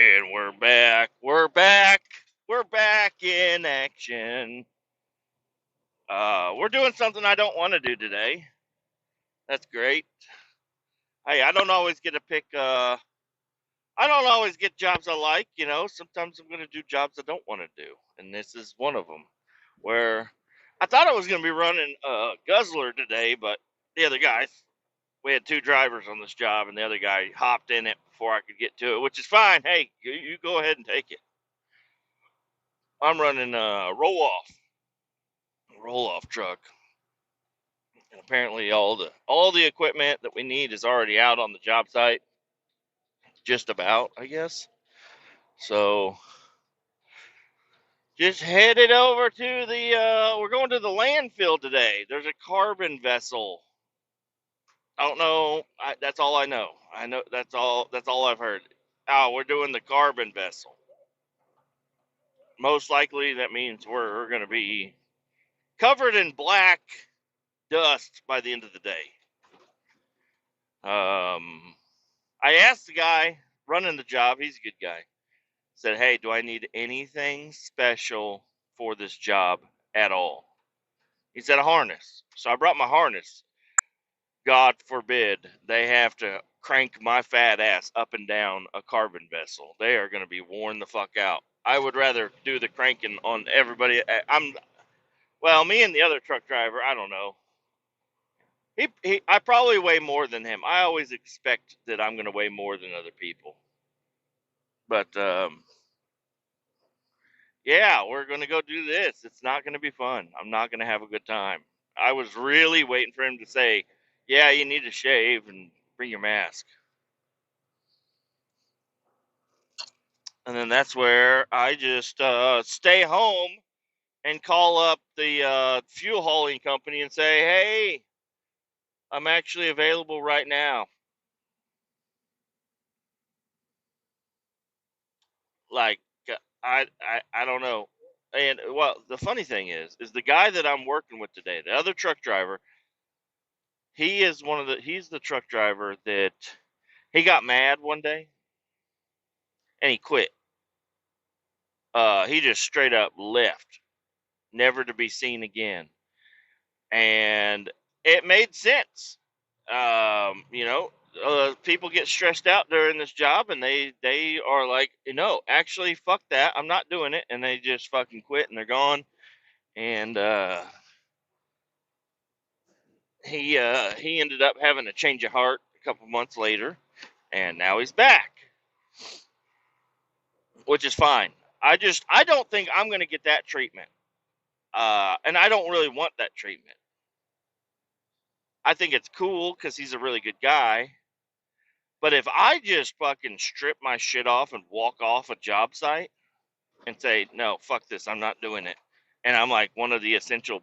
And we're back. We're back. We're back in action. We're doing something I don't want to do today. That's great. Hey, I don't always get to pick. I don't always get jobs I like. Sometimes I'm going to do jobs I don't want to do, and this is one of them. Where I thought I was going to be running Guzzler today, but the other guys, we had two drivers on this job, and the other guy hopped in it before I could get to it, which is fine. Hey, you go ahead and take it. I'm running a roll off truck, and apparently all the equipment that we need is already out on the job site, just about, I guess. So just headed over to the we're going to the landfill today. There's a carbon vessel. I don't know. That's all I know. I know that's all I've heard. Oh, we're doing the carbon vessel. Most likely that means we're going to be covered in black dust by the end of the day. I asked the guy running the job, he's a good guy, said, hey, do I need anything special for this job at all? He said, a harness. So I brought my harness. God forbid they have to crank my fat ass up and down a carbon vessel. They are going to be worn the fuck out. I would rather do the cranking on everybody. Me and the other truck driver, I don't know. I probably weigh more than him. I always expect that I'm going to weigh more than other people. But yeah, we're going to go do this. It's not going to be fun. I'm not going to have a good time. I was really waiting for him to say, yeah, you need to shave and bring your mask. And then that's where I just stay home and call up the fuel hauling company and say, hey, I'm actually available right now. Like, I don't know. And well, the funny thing is the guy that I'm working with today, the other truck driver, he's the truck driver that he got mad one day and he quit. He just straight up left, never to be seen again. And it made sense. People get stressed out during this job and they are like, actually, fuck that. I'm not doing it. And they just fucking quit and they're gone. And he ended up having a change of heart a couple months later, and now he's back, which is fine. I don't think I'm gonna get that treatment, and I don't really want that treatment. I think it's cool because he's a really good guy, but if I just fucking strip my shit off and walk off a job site and say no, fuck this, I'm not doing it, and I'm like one of the essential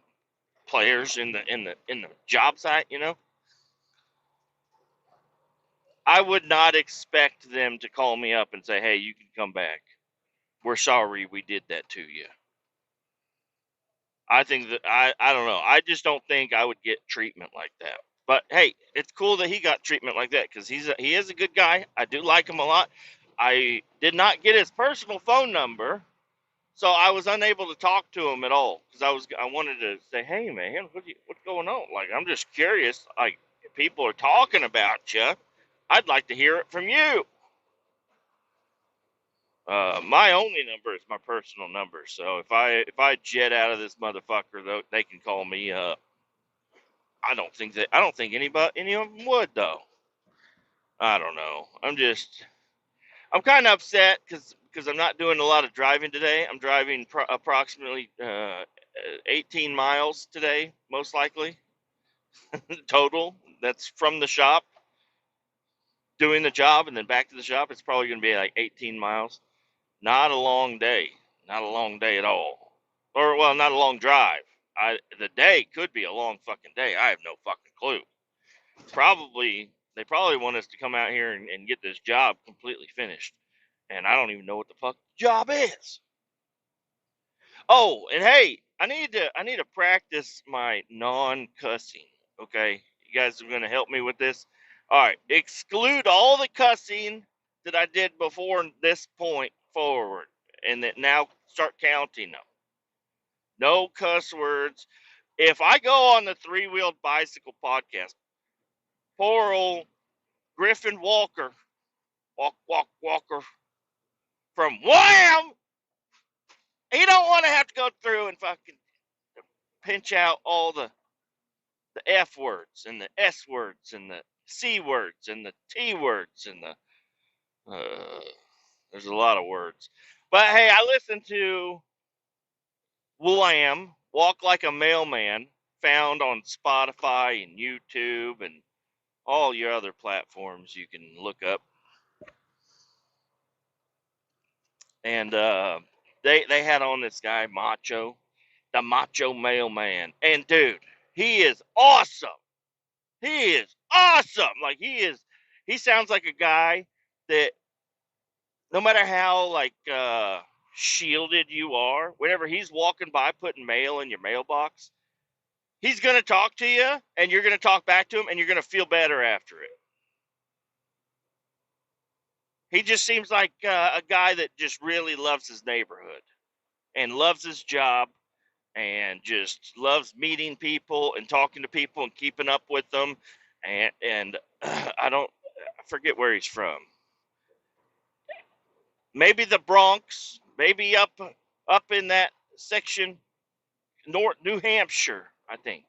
players in the job site, I would not expect them to call me up and say, hey, you can come back. We're sorry we did that to you. I think that I don't know. I just don't think I would get treatment like that. But hey, it's cool that he got treatment like that because he is a good guy. I do like him a lot. I did not get his personal phone number, so I was unable to talk to him at all because I wanted to say, hey man, what's going on? Like, I'm just curious. Like, if people are talking about you, I'd like to hear it from you. My only number is my personal number, so if I jet out of this motherfucker, though, they can call me up. I don't think any of them would though. I don't know. I'm kind of upset because I'm not doing a lot of driving today. I'm driving approximately 18 miles today, most likely total. That's from the shop doing the job and then back to the shop. It's probably going to be like 18 miles. Not a long day. Not a long day at all. Or, well, not a long drive. The day could be a long fucking day. I have no fucking clue. They probably want us to come out here and get this job completely finished. And I don't even know what the fuck the job is. Oh, and hey, I need to practice my non-cussing. Okay, you guys are gonna help me with this. All right, exclude all the cussing that I did before this point forward, and that now start counting them. No cuss words. If I go on the Three Wheeled Bicycle podcast, poor old Griffin Walker, Walker from WLAM, he don't want to have to go through and fucking pinch out all the F words and the S words and the C words and the T words and the there's a lot of words. But hey, I listened to WLAM, Walk Like a Mailman, found on Spotify and YouTube and all your other platforms you can look up. And they had on this guy Macho, the Macho Mailman, and dude, he is awesome. He is awesome. Like he sounds like a guy that no matter how like shielded you are, whenever he's walking by putting mail in your mailbox, he's gonna talk to you, and you're gonna talk back to him, and you're gonna feel better after it. He just seems like a guy that just really loves his neighborhood and loves his job and just loves meeting people and talking to people and keeping up with them. And I forget where he's from. Maybe the Bronx, maybe up in that section, North New Hampshire, I think.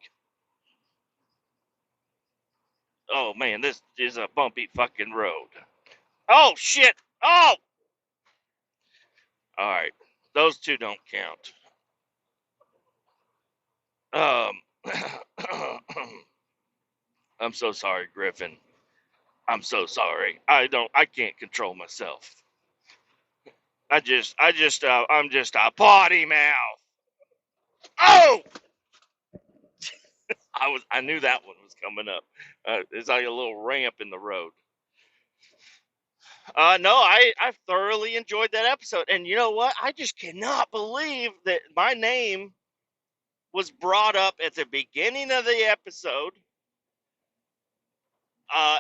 Oh man, this is a bumpy fucking road. Oh shit! Oh, all right, those two don't count. I'm so sorry, Griffin. I'm so sorry. I can't control myself. I'm just a potty mouth. Oh, I knew that one was coming up. It's like a little ramp in the road. No, I thoroughly enjoyed that episode, and you know what? I just cannot believe that my name was brought up at the beginning of the episode,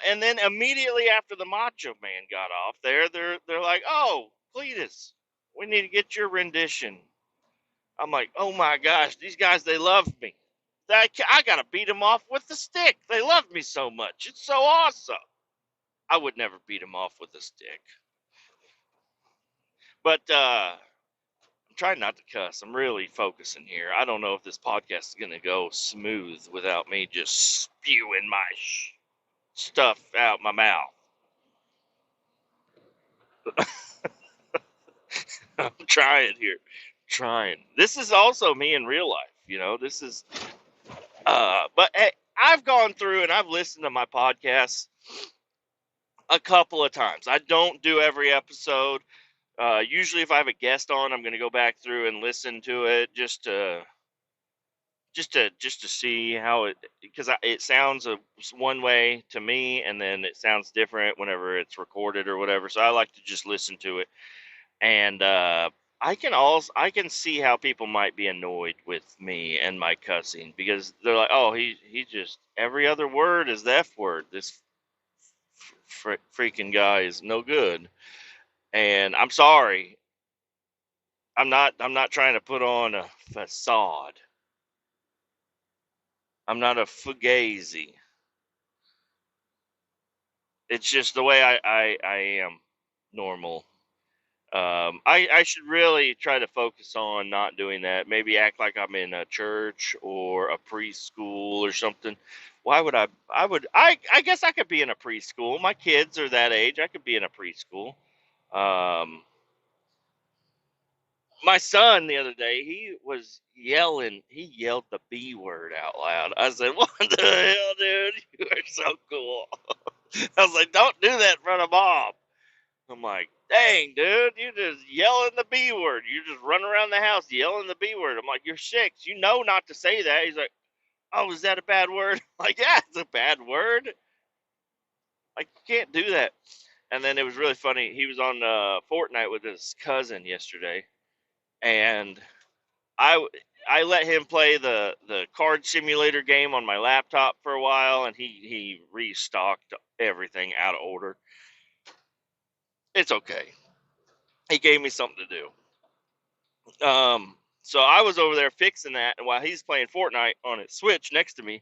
and then immediately after the Macho Man got off, they're like, "Oh, Kletus, we need to get your rendition." I'm like, "Oh my gosh, these guys, they love me. I gotta beat them off with the stick. They love me so much. It's so awesome." I would never beat them off with a stick, but I'm trying not to cuss. I'm really focusing here. I don't know if this podcast is gonna go smooth without me just spewing my stuff out my mouth. I'm trying here. Trying. This is also me in real life, This is but hey, I've gone through and I've listened to my podcasts a couple of times. I don't do every episode. Usually if I have a guest on, I'm going to go back through and listen to it just to see how because it sounds one way to me, and then it sounds different whenever it's recorded or whatever. So I like to just listen to it. And I can see how people might be annoyed with me and my cussing, because they're like, "Oh, he just every other word is the F word. This freaking guy is no good." And I'm sorry. I'm not trying to put on a facade. I'm not a fugazi. It's just the way I am normal. I should really try to focus on not doing that. Maybe act like I'm in a church or a preschool or something. Why would I guess I could be in a preschool. My kids are that age. I could be in a preschool. My son the other day, he was yelling. He yelled the B word out loud. I said, "What the hell, dude? You are so cool." I was like, "Don't do that in front of mom." I'm like, "Dang, dude, you just yelling the B word. You just run around the house yelling the B word." I'm like, "You're 6. You know not to say that." He's like, "Oh, is that a bad word?" I'm like, "Yeah, it's a bad word. Like, you can't do that." And then it was really funny. He was on Fortnite with his cousin yesterday, and I I let him play the card simulator game on my laptop for a while, and he restocked everything out of order. It's okay. He gave me something to do. So I was over there fixing that, and while he's playing Fortnite on his Switch next to me,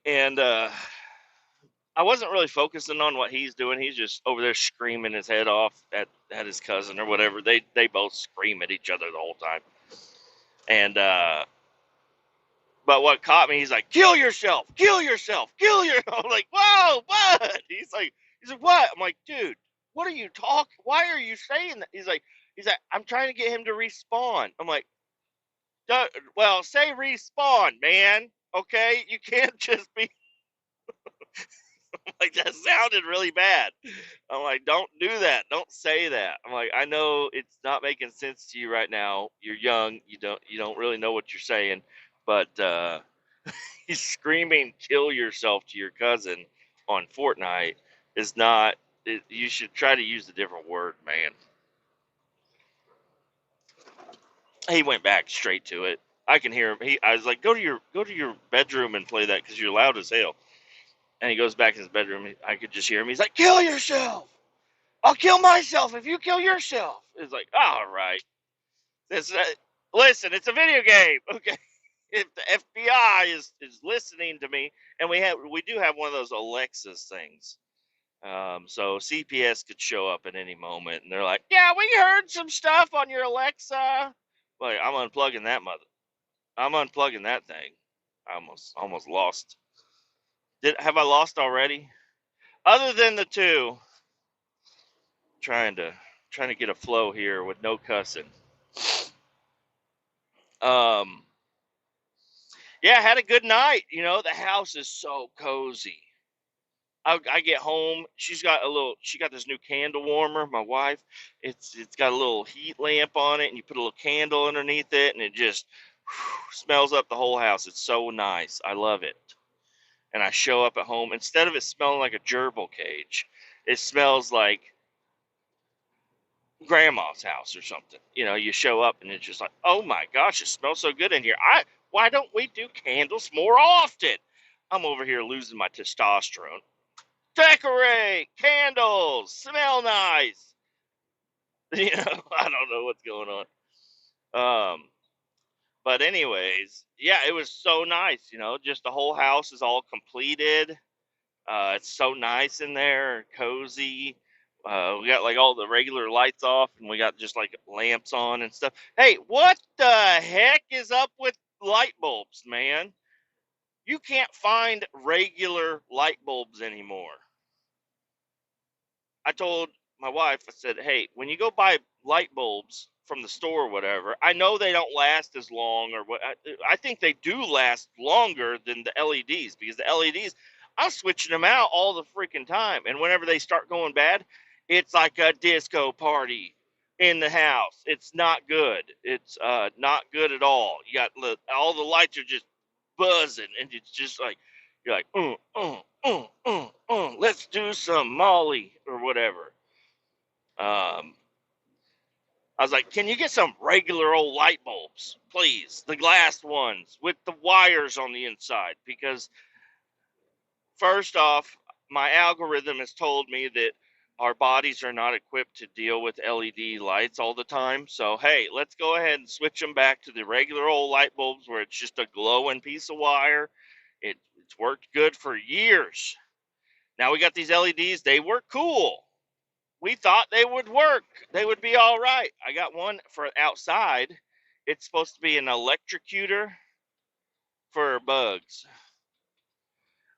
and I wasn't really focusing on what he's doing. He's just over there screaming his head off at his cousin or whatever. They both scream at each other the whole time. And but what caught me, he's like, kill yourself, kill yourself, kill your. I'm like, whoa, what? He's like, what? I'm like, dude, what are you talking? Why are you saying that? He's like, I'm trying to get him to respawn. I'm like, well, say respawn, man. Okay, you can't just be like that. Sounded really bad. I'm like, don't do that. Don't say that. I'm like, I know it's not making sense to you right now. You're young. You don't really know what you're saying, but he's screaming "kill yourself" to your cousin on Fortnite is not. You should try to use a different word, man. He went back straight to it. I can hear him. I was like, go to your bedroom and play that because you're loud as hell. And he goes back in his bedroom. I could just hear him. He's like, kill yourself. I'll kill myself if you kill yourself. It's like, all right. Listen, it's a video game. Okay. If the FBI is listening to me, and we do have one of those Alexas things, so CPS could show up at any moment, and they're like, "Yeah, we heard some stuff on your Alexa." Like, I'm unplugging that thing. I almost lost. Have I lost already? Other than the two, trying to get a flow here with no cussing. Um, yeah, had a good night. The house is so cozy. I get home. She got this new candle warmer. My wife, it's got a little heat lamp on it, and you put a little candle underneath it, and it just smells up the whole house. It's so nice. I love it. And I show up at home, instead of it smelling like a gerbil cage, it smells like grandma's house or something. You show up and it's just like, oh my gosh, it smells so good in here. Why don't we do candles more often? I'm over here losing my testosterone. Decorate candles, smell nice. I don't know what's going on. But anyways, yeah, it was so nice. Just the whole house is all completed. It's so nice in there, cozy. We got like all the regular lights off, and we got just like lamps on and stuff. Hey, what the heck is up with light bulbs, man? You can't find regular light bulbs anymore. I told my wife, I said, hey, when you go buy light bulbs from the store or whatever, I know they don't last as long or what. I think they do last longer than the LEDs, because the LEDs, I'm switching them out all the freaking time. And whenever they start going bad, it's like a disco party in the house. It's not good. It's not good at all. You got all the lights are just buzzing, and it's just like, you're like, let's do some Molly or whatever. I was like, can you get some regular old light bulbs, please? The glass ones with the wires on the inside. Because first off, my algorithm has told me that our bodies are not equipped to deal with LED lights all the time. So, hey, let's go ahead and switch them back to the regular old light bulbs where it's just a glowing piece of wire. It's worked good for years. Now we got these LEDs. They work cool. We thought they would work. They would be all right. I got one for outside. It's supposed to be an electrocutor for bugs.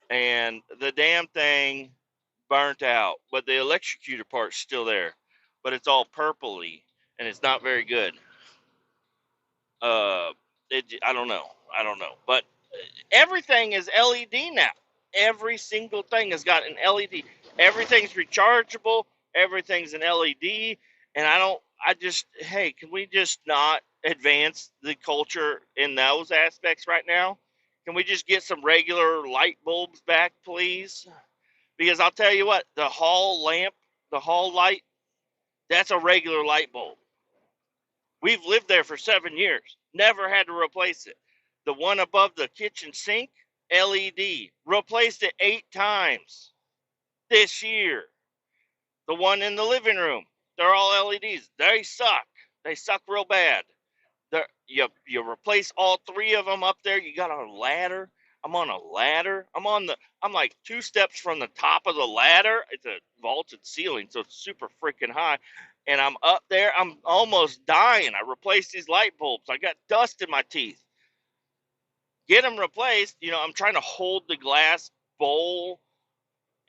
And the damn thing burnt out. But the electrocutor part's still there. But it's all purpley. And it's not very good. I don't know. But everything is LED now. Every single thing has got an LED. Everything's rechargeable. Everything's an LED. And hey, can we just not advance the culture in those aspects right now? Can we just get some regular light bulbs back, please? Because I'll tell you what, the hall lamp, the hall light, that's a regular light bulb. We've lived there for 7 years. Never had to replace it. The one above the kitchen sink, LED. Replaced it 8 times this year. The one in the living room, they're all LEDs. They suck. They suck real bad. You replace all three of them up there. You got a ladder. I'm on a ladder. I'm like 2 steps from the top of the ladder. It's a vaulted ceiling, so it's super freaking high. And I'm up there. I'm almost dying. I replaced these light bulbs. I got dust in my teeth. Get them replaced. I'm trying to hold the glass bowl,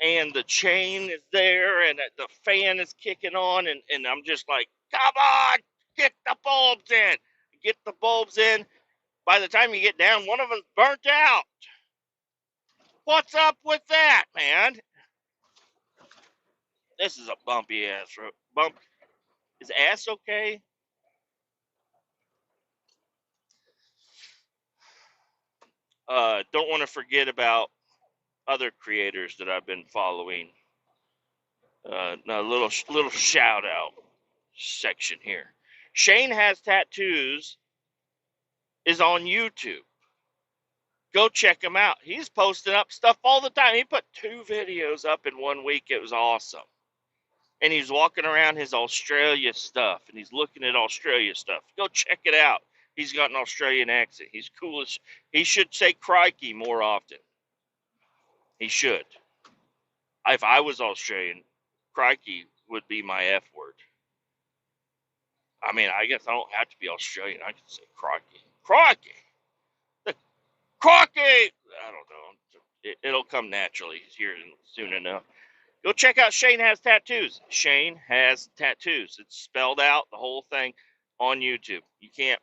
and the chain is there, and the fan is kicking on, and I'm just like, come on, get the bulbs in. Get the bulbs in. By the time you get down, one of them's burnt out. What's up with that, man? This is a bumpy ass road. Is ass okay? Don't want to forget about other creators that I've been following. A little shout out section here. Shane Has Tattoos is on YouTube. Go check him out. He's posting up stuff all the time. He put 2 videos up in 1 week. It was awesome. And he's walking around his Australia stuff, and he's looking at Australia stuff. Go check it out. He's got an Australian accent. He's cool as... He should say crikey more often. He should. If I was Australian, crikey would be my F word. I mean, I guess I don't have to be Australian. I can say crikey. Crikey! The crikey! I don't know. It'll come naturally here soon enough. Go check out Shane Has Tattoos. Shane Has Tattoos. It's spelled out, the whole thing, on YouTube. You can't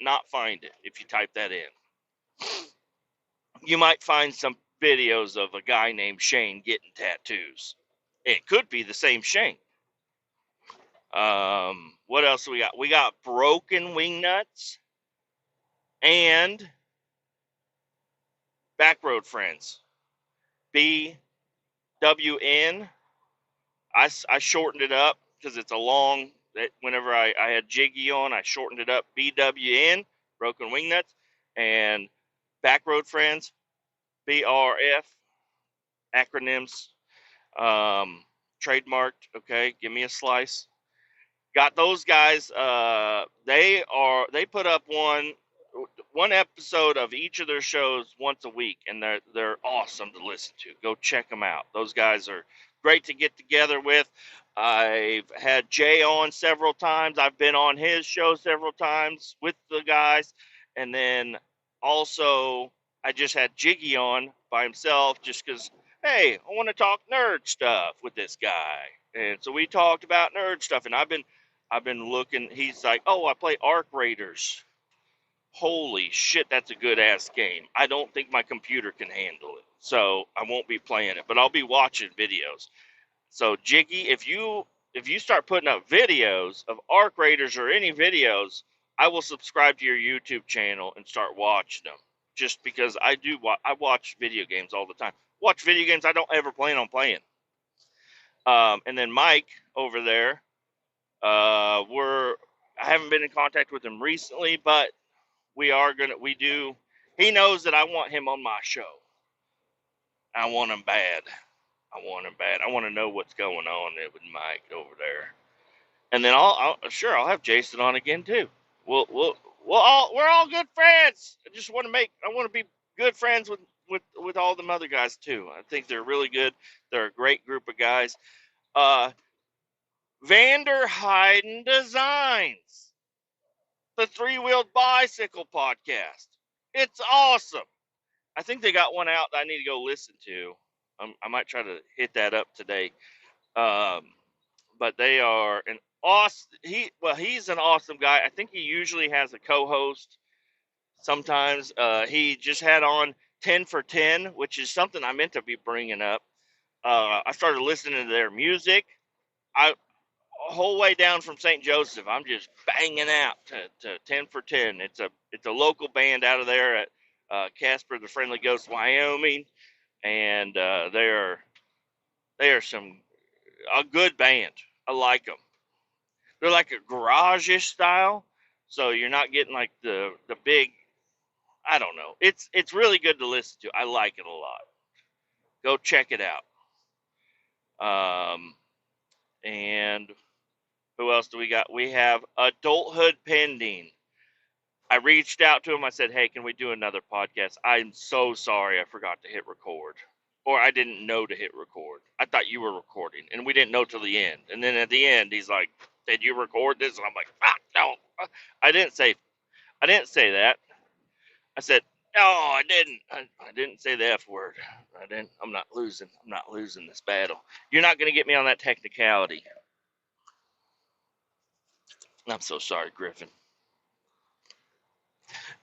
not find it if you type that in. You might find some videos of a guy named Shane getting tattoos. It could be the same Shane. What else do we got? We got Broken Wingnuts and Backroad Friends. BWN. I shortened it up because it's a long... Whenever I had Jiggy on, I shortened it up. BWN, Broken Wingnuts, and Backroad Friends, BRF, acronyms, trademarked. Okay, give me a slice. Got those guys. They put up one episode of each of their shows once a week, and they're awesome to listen to. Go check them out. Those guys are great to get together with. I've had Jay on several times. I've been on his show several times with the guys, and then also I just had Jiggy on by himself just because, hey, I want to talk nerd stuff with this guy, and so we talked about nerd stuff, and I've been looking. He's like, oh, I play Arc Raiders. Holy shit, that's a good ass game. I don't think my computer can handle it, so I won't be playing it, but I'll be watching videos. So Jiggy, if you start putting up videos of Arc Raiders or any videos, I will subscribe to your YouTube channel and start watching them. Just because I watch video games all the time. Watch video games I don't ever plan on playing. And then Mike over there, I haven't been in contact with him recently, but he knows that I want him on my show. I want him bad. I want to know what's going on with Mike over there. And then I'll have Jason on again too. We're all good friends. I want to be good friends with all them other guys too. I think they're really good. They're a great group of guys. Vanderheiden Designs, the 3-wheeled bicycle podcast. It's awesome. I think they got one out that I need to go listen to. I might try to hit that up today. But they are an awesome... He's an awesome guy. I think he usually has a co-host. Sometimes he just had on 10 for 10, which is something I meant to be bringing up. I started listening to their music. A whole way down from St. Joseph, I'm just banging out to 10 for 10. It's a local band out of there at Casper the Friendly Ghost, Wyoming, and they are a good band. I like them. They're like a garage-ish style, so you're not getting like the big... I don't know. It's really good to listen to. I like it a lot. Go check it out. And who else do we got? We have Adulthood Pending. I reached out to him. I said, hey, can we do another podcast? I'm so sorry I forgot to hit record. Or I didn't know to hit record. I thought you were recording. And we didn't know till the end. And then at the end, he's like, did you record this? And I'm like, no. I didn't say that. I said, no, I didn't. I didn't say the F word. I didn't. I'm not losing. I'm not losing this battle. You're not going to get me on that technicality. I'm so sorry, Griffin.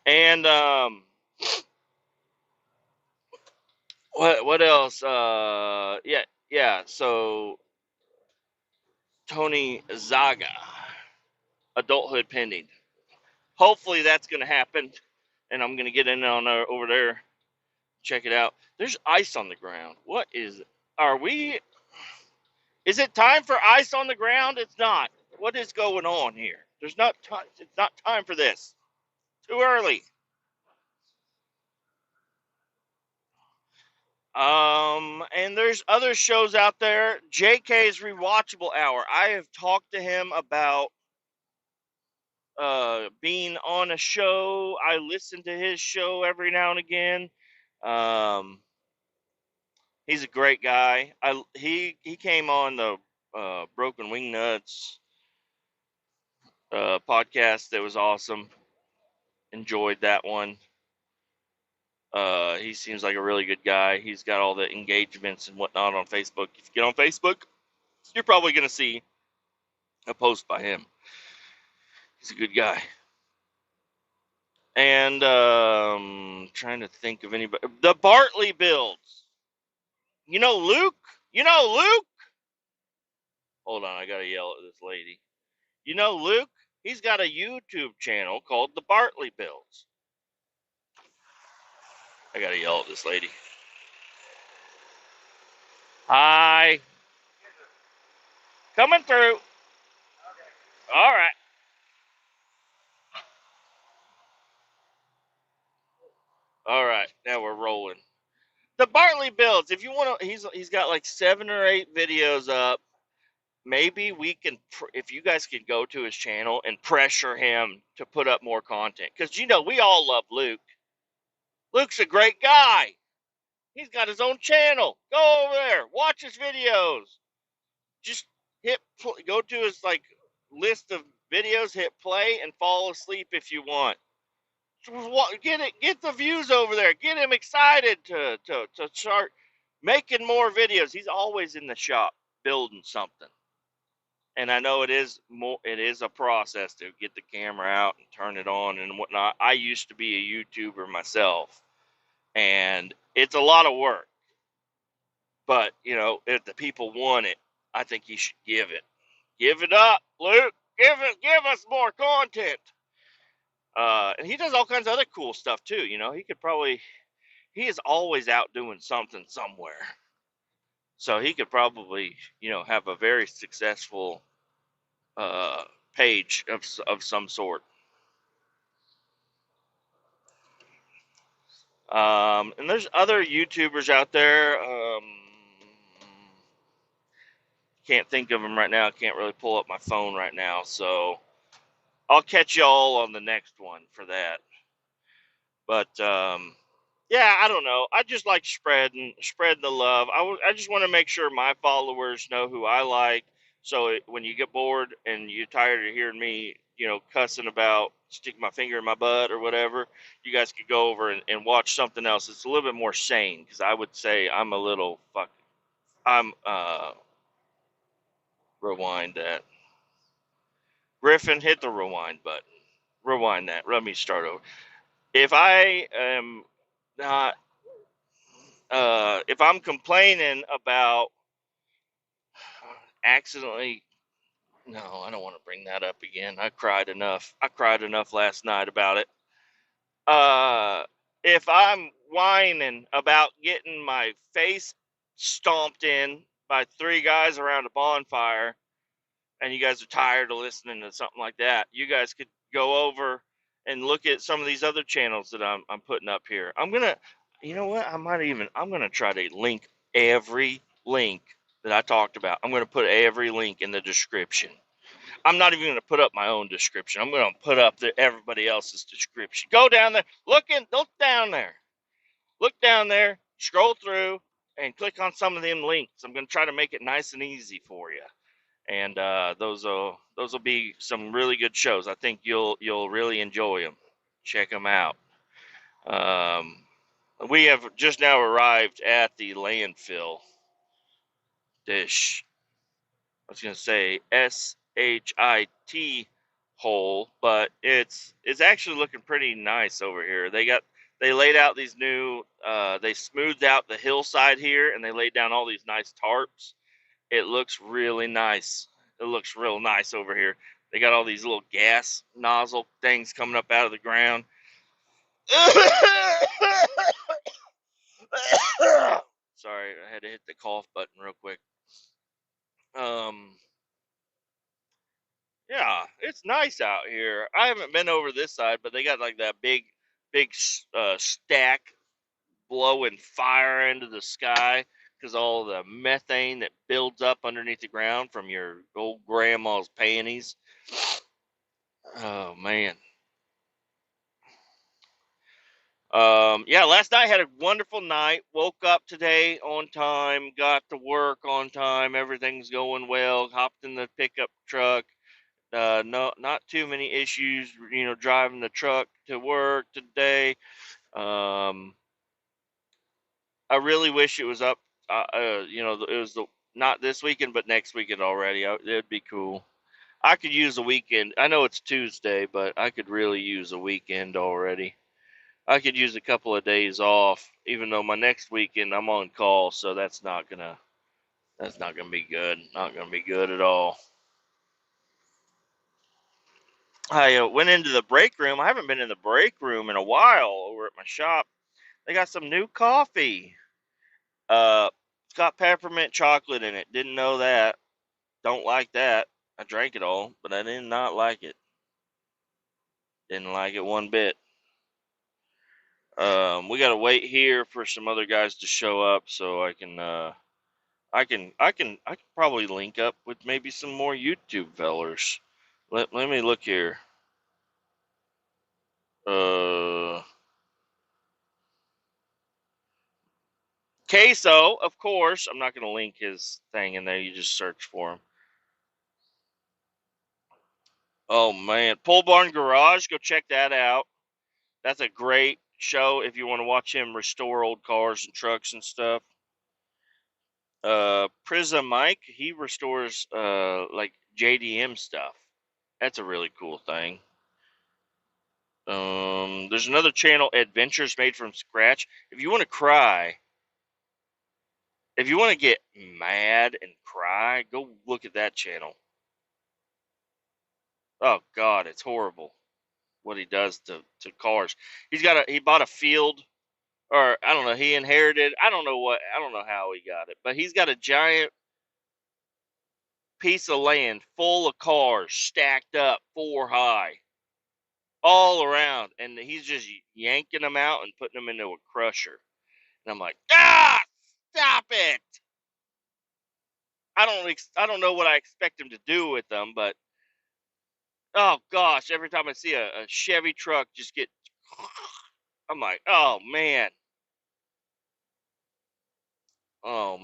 And what else? Yeah. So Tony Zaga, Adulthood Pending. Hopefully that's going to happen, and I'm going to get in on over there, check it out. There's ice on the ground. What is? Are we? Is it time for ice on the ground? It's not. What is going on here? There's not time. It's not time for this. Too early. And there's other shows out there. JK's Rewatchable Hour. I have talked to him about being on a show. I listen to his show every now and again. He's a great guy. He came on the Broken Wing Nuts podcast. That was awesome. Enjoyed that one. He seems like a really good guy. He's got all the engagements and whatnot on Facebook. If you get on Facebook, you're probably going to see a post by him. He's a good guy. And trying to think of anybody. The Bartley Builds. You know Luke? You know Luke? Hold on, I got to yell at this lady. You know Luke? He's got a YouTube channel called The Bartley Builds. I got to yell at this lady. Hi. Coming through. All right. All right. Now we're rolling. The Bartley Builds. If you want to, he's got like 7 or 8 videos up. Maybe we can, if you guys could go to his channel and pressure him to put up more content. Because, you know, we all love Luke. Luke's a great guy. He's got his own channel. Go over there. Watch his videos. Just go to his, like, list of videos, hit play, and fall asleep if you want. Get the views over there. Get him excited to start making more videos. He's always in the shop building something. And I know it is a process to get the camera out and turn it on and whatnot. I used to be a YouTuber myself, and it's a lot of work. But, you know, if the people want it, I think you should give it. Give it up, Luke. Give us more content. And he does all kinds of other cool stuff too. You know, he is always out doing something somewhere. So he could probably, you know, have a very successful page of some sort. And there's other YouTubers out there. Can't think of them right now. Can't really pull up my phone right now. So I'll catch y'all on the next one for that. But yeah, I don't know. I just like spreading the love. I just want to make sure my followers know who I like. So when you get bored and you're tired of hearing me, you know, cussing about sticking my finger in my butt or whatever, you guys could go over and watch something else. It's a little bit more sane, because I would say I'm a little rewind that. Griffin, hit the rewind button. Rewind that. Let me start over. If I am not, if I'm complaining about accidentally, no, I don't want to bring that up again. I cried enough last night about it. If I'm whining about getting my face stomped in by 3 guys around a bonfire, and you guys are tired of listening to something like that, you guys could go over and look at some of these other channels that I'm putting up here. You know what? I'm gonna try to link every link that I talked about. I'm going to put every link in the description. I'm not even going to put up my own description. I'm going to put up everybody else's description. Go down there. Look down there. Look down there. Scroll through and click on some of them links. I'm going to try to make it nice and easy for you. And those will be some really good shows. I think you'll really enjoy them. Check them out. We have just now arrived at the landfill dish. I was gonna say SHIT hole, but it's actually looking pretty nice over here. They laid out these new they smoothed out the hillside here, and they laid down all these nice tarps. It looks really nice. It looks real nice over here. They got all these little gas nozzle things coming up out of the ground. Sorry, I had to hit the cough button real quick. Um, yeah, it's nice out here. I haven't been over this side, but they got like that big stack blowing fire into the sky because all the methane that builds up underneath the ground from your old grandma's panties. Oh man. Yeah, last night had a wonderful night. Woke up today on time, got to work on time. Everything's going well. Hopped in the pickup truck. No, not too many issues. Driving the truck to work today. Um, I really wish it was up. It was not this weekend, but next weekend already. It'd be cool. I could use a weekend. I know it's Tuesday, but I could really use a weekend already. I could use a couple of days off, even though my next weekend I'm on call, so that's not gonna be good. Not gonna be good at all. I went into the break room. I haven't been in the break room in a while over at my shop. They got some new coffee. It's got peppermint chocolate in it. Didn't know that. Don't like that. I drank it all, but I did not like it. Didn't like it one bit. We gotta wait here for some other guys to show up so I can probably link up with maybe some more YouTube fellers. Let me look here. Uh, Queso, of course. I'm not gonna link his thing in there. You just search for him. Oh man, Pole Barn Garage. Go check that out. That's a great show if you want to watch him restore old cars and trucks and stuff. Prism Mike, he restores like JDM stuff. That's a really cool thing. There's another channel, Adventures Made from Scratch. If you want to cry, if you want to get mad and cry, go look at that channel. Oh God, it's horrible what he does to cars. He bought a field, or I don't know, he inherited. I don't know how he got it, but he's got a giant piece of land full of cars stacked up 4 high all around, and he's just yanking them out and putting them into a crusher. And I'm like, stop it! I don't know what I expect him to do with them, but oh gosh, every time I see a Chevy truck just get, I'm like, oh man, I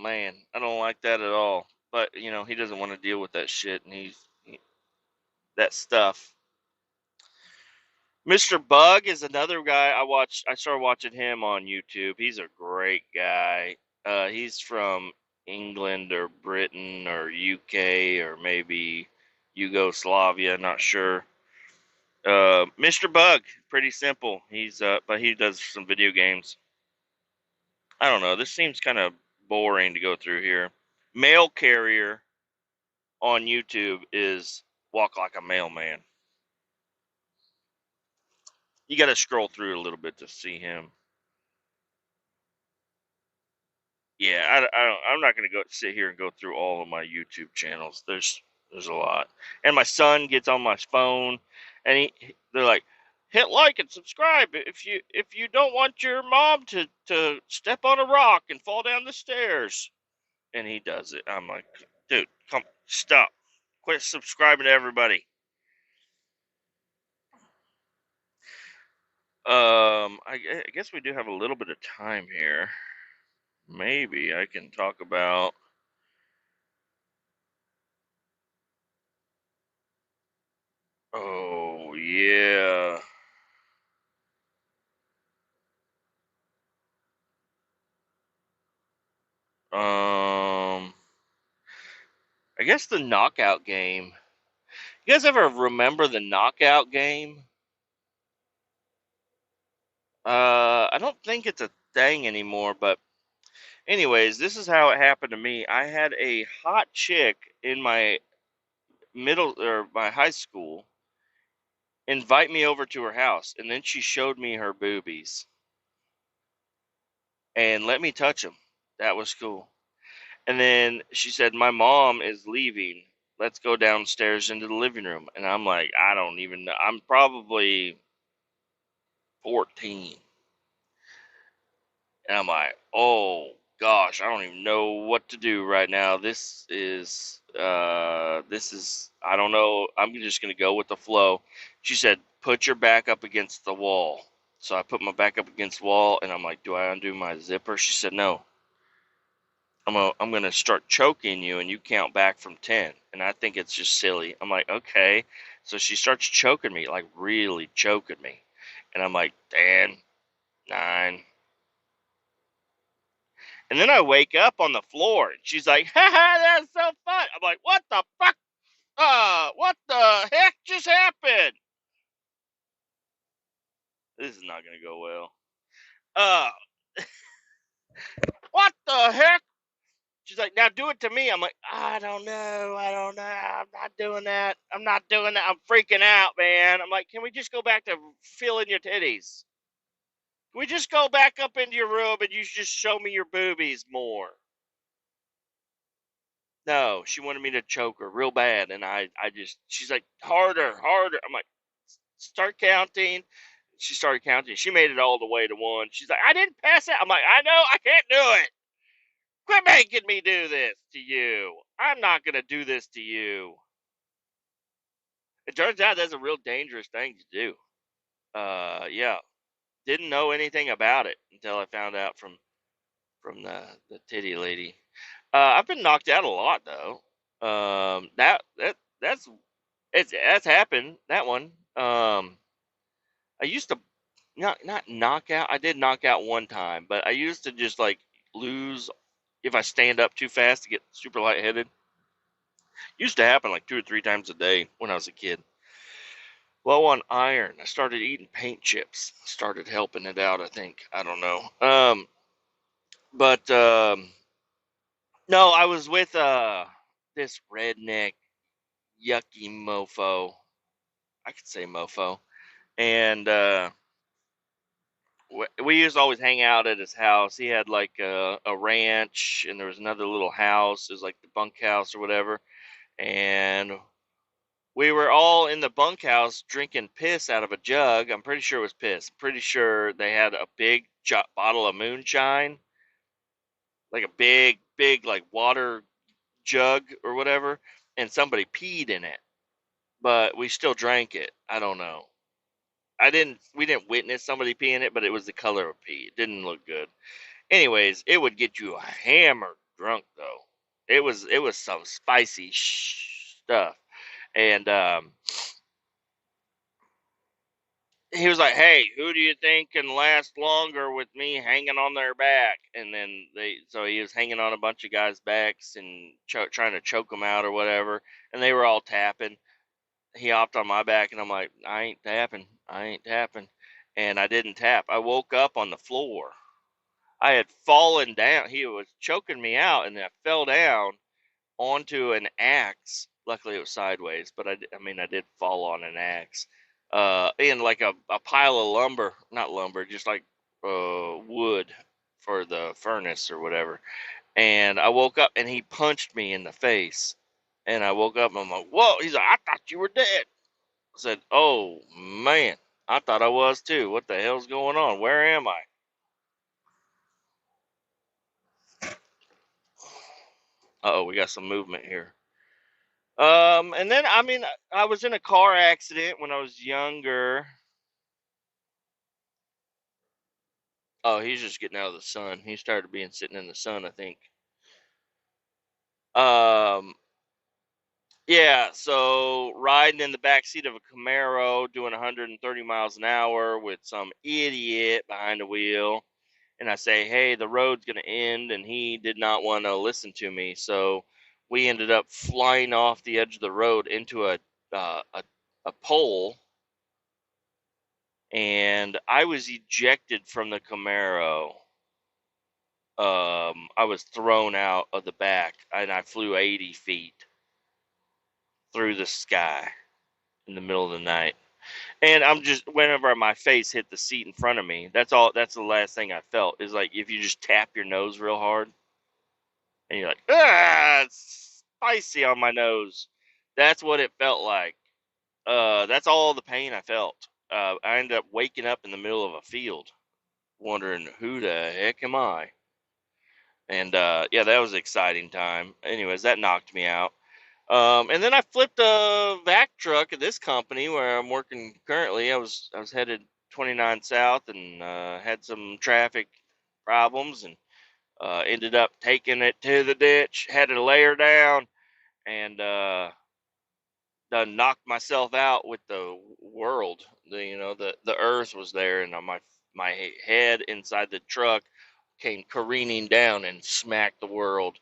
don't like that at all. But he doesn't want to deal with that shit, and that stuff. Mr. Bug is another guy I watched. I started watching him on YouTube. He's a great guy. He's from England or Britain or UK or maybe Yugoslavia. Not sure. Mr. Bug, pretty simple. But he does some video games. I don't know. This seems kind of boring to go through here. Mail Carrier on YouTube is Walk Like a Mailman. You got to scroll through a little bit to see him. Yeah, I'm not gonna go sit here and go through all of my YouTube channels. There's a lot, and my son gets on my phone, and they're like, hit like and subscribe if you don't want your mom to step on a rock and fall down the stairs. and he does it. I'm like, dude, come, stop. Quit subscribing to everybody. I guess we do have a little bit of time here. Maybe I can talk about. Oh yeah. I guess the knockout game. You guys ever remember the knockout game? I don't think it's a thing anymore, but anyways, this is how it happened to me. I had a hot chick in my middle or my high school invite me over to her house, and then she showed me her boobies and let me touch them. That was cool. And then she said, "My mom is leaving. Let's go downstairs into the living room." And I'm like, I don't even know. I'm probably 14. And I'm like, oh gosh, I don't even know what to do right now. This is I don't know. I'm just gonna go with the flow. She said, "Put your back up against the wall." So I put my back up against the wall, and I'm like, "Do I undo my zipper?" She said, "No. I'm gonna start choking you, and you count back from 10." And I think it's just silly. I'm like, okay. So she starts choking me, like really choking me, and I'm like, 10, 9. And then I wake up on the floor, and she's like, "Haha, that's so fun." I'm like, "What the fuck? What the heck just happened?" This is not gonna go well. Uh, what the heck? She's like, "Now do it to me." I'm like, "I don't know. I don't know. I'm not doing that. I'm not doing that. I'm freaking out, man." I'm like, "Can we just go back to feeling your titties? Can we just go back up into your room and you just show me your boobies more?" No, she wanted me to choke her real bad, and she's like, "Harder, harder." I'm like, "Start counting." She started counting. She made it all the way to 1. She's like, "I didn't pass it." I'm like, "I know, I can't do it. Quit making me do this to you. I'm not gonna do this to you." It turns out that's a real dangerous thing to do. Yeah, didn't know anything about it until I found out from the titty lady. I've been knocked out a lot though. That's that's happened. That one. I used to not knock out. I did knock out one time, but I used to just like lose if I stand up too fast to get super lightheaded. Used to happen like 2 or 3 times a day when I was a kid. Low on iron. I started eating paint chips. Started helping it out, I think. I don't know. But no, I was with this redneck yucky mofo. I could say mofo. And we used to always hang out at his house. He had like a ranch, and there was another little house. It was like the bunkhouse or whatever. And we were all in the bunkhouse drinking piss out of a jug. I'm pretty sure it was piss. Pretty sure they had a big bottle of moonshine, like a big like water jug or whatever, and somebody peed in it. But we still drank it. I don't know. We didn't witness somebody peeing it, but it was the color of pee. It didn't look good. Anyways, it would get you hammered drunk though. It was some spicy stuff. And he was like, "Hey, who do you think can last longer with me hanging on their back?" And then so he was hanging on a bunch of guys' backs and trying to choke them out or whatever. And they were all tapping. He hopped on my back, and I'm like, "I ain't tapping. I ain't tapping." And I didn't tap. I woke up on the floor. I had fallen down. He was choking me out, and I fell down onto an axe. Luckily, it was sideways, but I mean, I did fall on an axe. In like a pile of lumber, not lumber, just like wood for the furnace or whatever. And I woke up, and he punched me in the face. And I woke up, and I'm like, "Whoa!" He's like, "I thought you were dead." I said, "Oh man, I thought I was too. What the hell's going on? Where am I?" Uh-oh, we got some movement here. And then, I mean, I was in a car accident when I was younger. Oh, he's just getting out of the sun. He started being sitting in the sun, I think. Um, yeah, so riding in the back seat of a Camaro, doing 130 miles an hour with some idiot behind the wheel, and I say, "Hey, the road's gonna end," and he did not want to listen to me, so we ended up flying off the edge of the road into uh, a a pole, and I was ejected from the Camaro. I was thrown out of the back, and I flew 80 feet through the sky in the middle of the night. And I'm just, whenever my face hit the seat in front of me, that's all. That's the last thing I felt. Is like if you just tap your nose real hard, and you're like, ah, it's spicy on my nose. That's what it felt like. That's all the pain I felt. I ended up waking up in the middle of a field, wondering who the heck am I? And yeah, that was an exciting time. Anyways, that knocked me out. And then I flipped a vac truck at this company where I'm working currently. I was headed 29 south and had some traffic problems and ended up taking it to the ditch. Had to lay her down and done knocked myself out with the world. The earth was there, and my head inside the truck came careening down and smacked the world,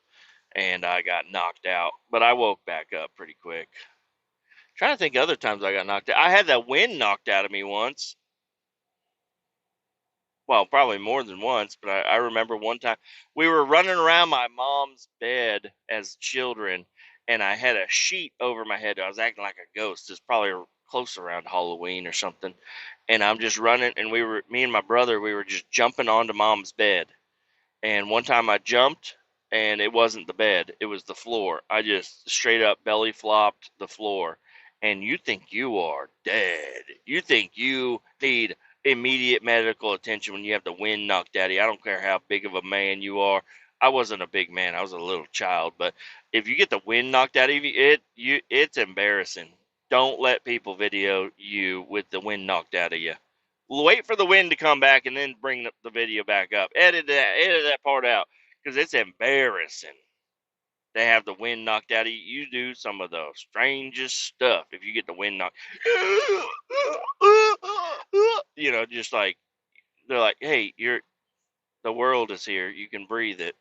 and I got knocked out. But I woke back up pretty quick. Trying to think of other times I got knocked out. I had that wind knocked out of me once. Well, probably more than once, but I remember one time we were running around my mom's bed as children, and I had a sheet over my head. I was acting like a ghost. It's probably close around Halloween or something. And I'm just running, and me and my brother, we were just jumping onto mom's bed. And one time I jumped, and it wasn't the bed, it was the floor. I just straight up belly flopped the floor. And you think you are dead. You think you need immediate medical attention when you have the wind knocked out of you. I don't care how big of a man you are. I wasn't a big man. I was a little child. But if you get the wind knocked out of you, it's embarrassing. Don't let people video you with the wind knocked out of you. Wait for the wind to come back and then bring the video back up. Edit that part out because it's embarrassing. They have the wind knocked out of you. You do some of the strangest stuff if you get the wind knocked. Just like they're like, "Hey, the world is here. You can breathe it."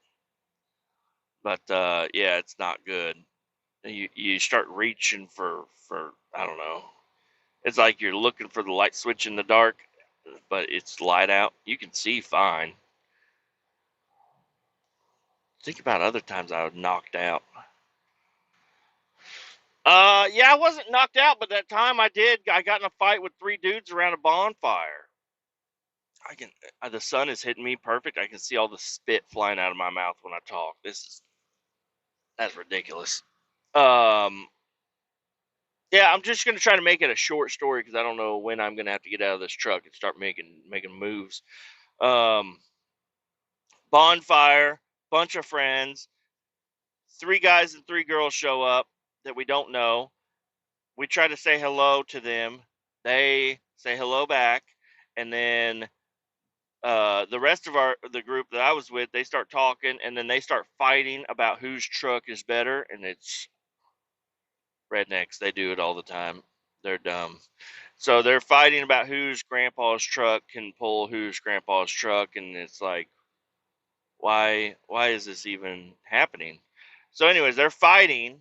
But yeah, it's not good. You start reaching for I don't know. It's like you're looking for the light switch in the dark, but it's light out. You can see fine. Think about other times I was knocked out. Yeah, I wasn't knocked out, but that time I got in a fight with three dudes around a bonfire. I can, the sun is hitting me perfect. I can see all the spit flying out of my mouth when I talk. That's ridiculous. Um, yeah, I'm just gonna try to make it a short story because I don't know when I'm gonna have to get out of this truck and start making moves. Um, bonfire, bunch of friends, three guys and three girls show up that we don't know. We try to say hello to them. They say hello back, and then the rest of the group that I was with, they start talking, and then they start fighting about whose truck is better. And it's rednecks. They do it all the time. They're dumb. So they're fighting about whose grandpa's truck can pull whose grandpa's truck, and it's like, why is this even happening? So anyways, they're fighting,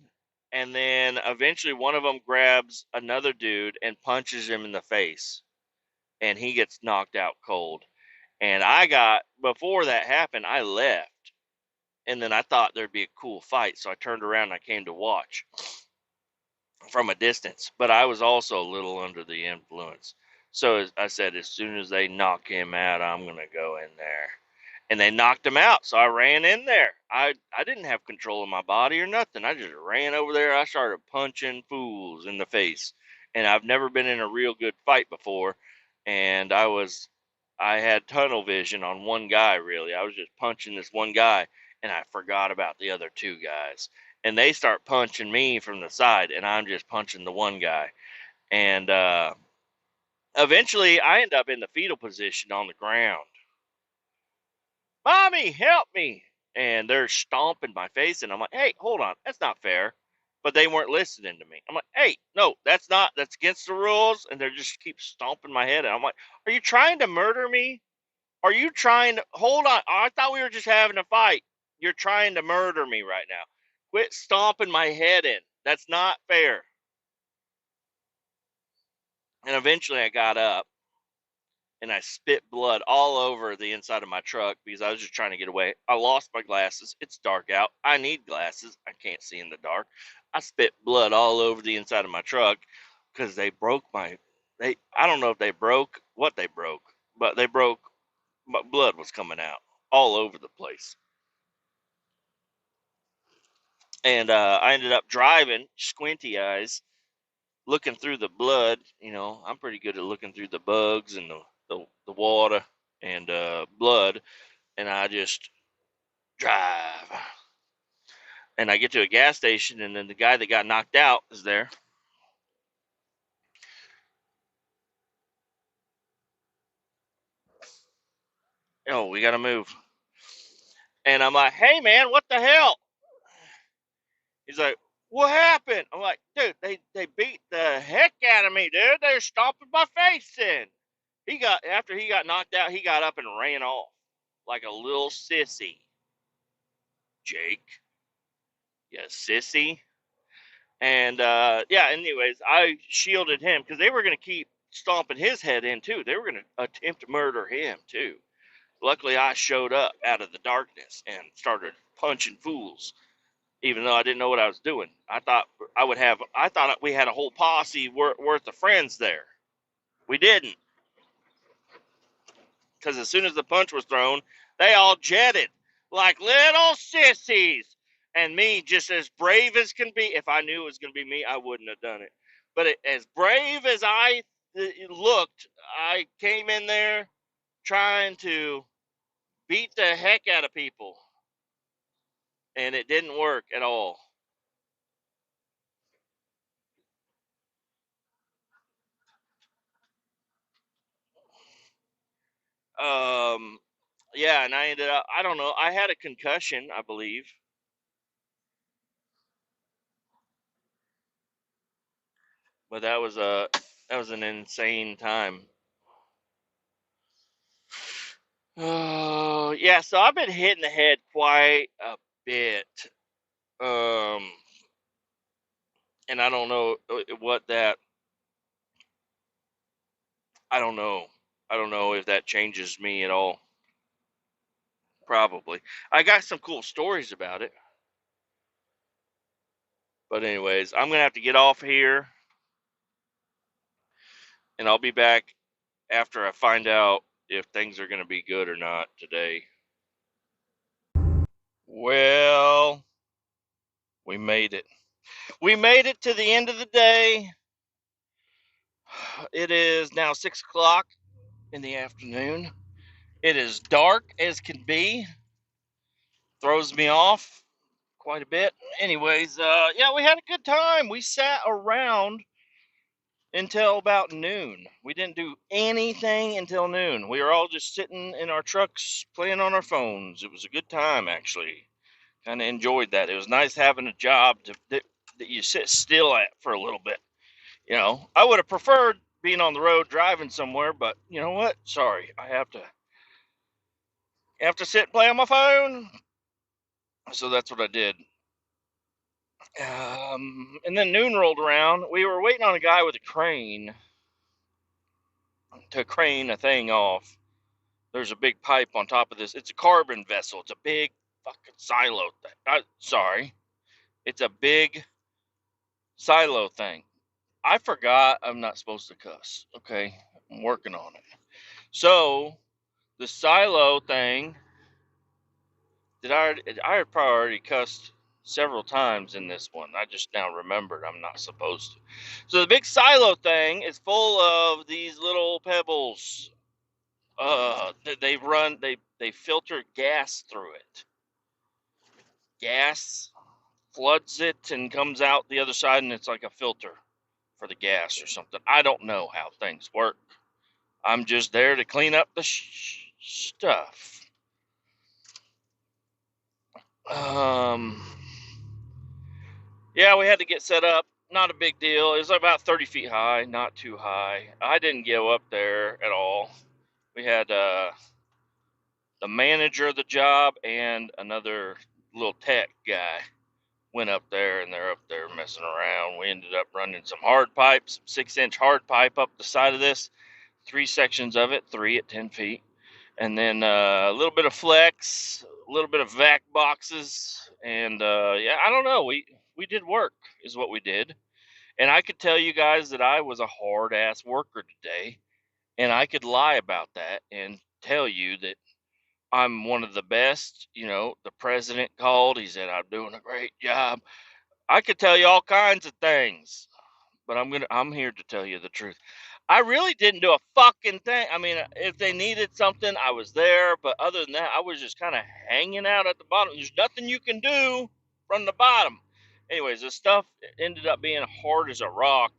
and then eventually one of them grabs another dude and punches him in the face, and he gets knocked out cold. And before that happened, I left, and then I thought there'd be a cool fight, so I turned around and I came to watch from a distance, but I was also a little under the influence. So I said, as soon as they knock him out, I'm going to go in there. And they knocked him out, so I ran in there. I didn't have control of my body or nothing. I just ran over there. I started punching fools in the face. And I've never been in a real good fight before. And I had tunnel vision on one guy, really. I was just punching this one guy. and I forgot about the other two guys. And they start punching me from the side, and I'm just punching the one guy. And eventually, I end up in the fetal position on the ground. Mommy, help me! And they're stomping my face, and I'm like, hey, hold on, that's not fair. But they weren't listening to me. I'm like, hey, no, that's against the rules. And they just keep stomping my head. And I'm like, are you trying to murder me? Are you trying to, hold on, I thought we were just having a fight. You're trying to murder me right now. Quit stomping my head in. That's not fair. And eventually I got up and I spit blood all over the inside of my truck because I was just trying to get away. I lost my glasses. It's dark out. I need glasses. I can't see in the dark. I spit blood all over the inside of my truck because they broke I don't know if they broke what they broke, but they broke, my blood was coming out all over the place. And I ended up driving, squinty eyes, looking through the blood. I'm pretty good at looking through the bugs and the water and blood. And I just drive. And I get to a gas station, and then the guy that got knocked out is there. Oh, we got to move. And I'm like, hey, man, what the hell? He's like, what happened? I'm like, dude, they beat the heck out of me, dude. They're stomping my face in. After he got knocked out, he got up and ran off like a little sissy. Jake, you sissy. And yeah, anyways, I shielded him because they were going to keep stomping his head in too. They were going to attempt to murder him too. Luckily, I showed up out of the darkness and started punching fools, even though I didn't know what I was doing. I thought we had a whole posse worth of friends there. We didn't, because as soon as the punch was thrown, they all jetted like little sissies. And me, just as brave as can be, if I knew it was going to be me, I wouldn't have done it. But as brave as I looked, I came in there trying to beat the heck out of people. And it didn't work at all. Yeah, and I ended up, I don't know, I had a concussion, I believe. But that was an insane time. Oh, yeah, so I've been hitting the head quite a bit. Um, and I don't know what that, I don't know. I don't know if that changes me at all. Probably. I got some cool stories about it. But anyways, I'm going to have to get off here, and I'll be back after I find out if things are going to be good or not today. Well, we made it. We made it to the end of the day. It is now 6 o'clock in the afternoon. It is dark as can be. Throws me off quite a bit. Anyways, yeah, we had a good time. We sat around until about noon. We didn't do anything until noon. We were all just sitting in our trucks playing on our phones. It was a good time, actually. Kind of enjoyed that. It was nice having a job that you sit still at for a little bit. I would have preferred being on the road driving somewhere, but you know what? Sorry, I have to sit and play on my phone. So that's what I did. And then noon rolled around. We were waiting on a guy with a crane to crane a thing off. There's a big pipe on top of this. It's a carbon vessel. It's a big fucking silo thing. Sorry. It's a big silo thing. I forgot I'm not supposed to cuss. Okay. I'm working on it. So, the silo thing, I had probably already cussed several times in this one. I just now remembered I'm not supposed to. So, the big silo thing is full of these little pebbles. They filter gas through it. gas floods it and comes out the other side, and it's like a filter for the gas or something. I don't know how things work. I'm just there to clean up the stuff. Yeah, we had to get set up. Not a big deal. It was about 30 feet high, not too high. I didn't go up there at all. We had the manager of the job and another little tech guy went up there, and they're up there messing around. We ended up running some hard pipes, 6-inch hard pipe up the side of this, 3 sections of it, 3 at 10 feet. And then a little bit of flex, a little bit of vac boxes, and yeah, I don't know. We did work, is what we did. And I could tell you guys that I was a hard ass worker today, and I could lie about that and tell you that I'm one of the best. You know, the president called. He said I'm doing a great job. I could tell you all kinds of things, but I'm here to tell you the truth. I really didn't do a fucking thing. I mean, if they needed something, I was there, but other than that, I was just kind of hanging out at the bottom. There's nothing you can do from the bottom. Anyways, the stuff ended up being hard as a rock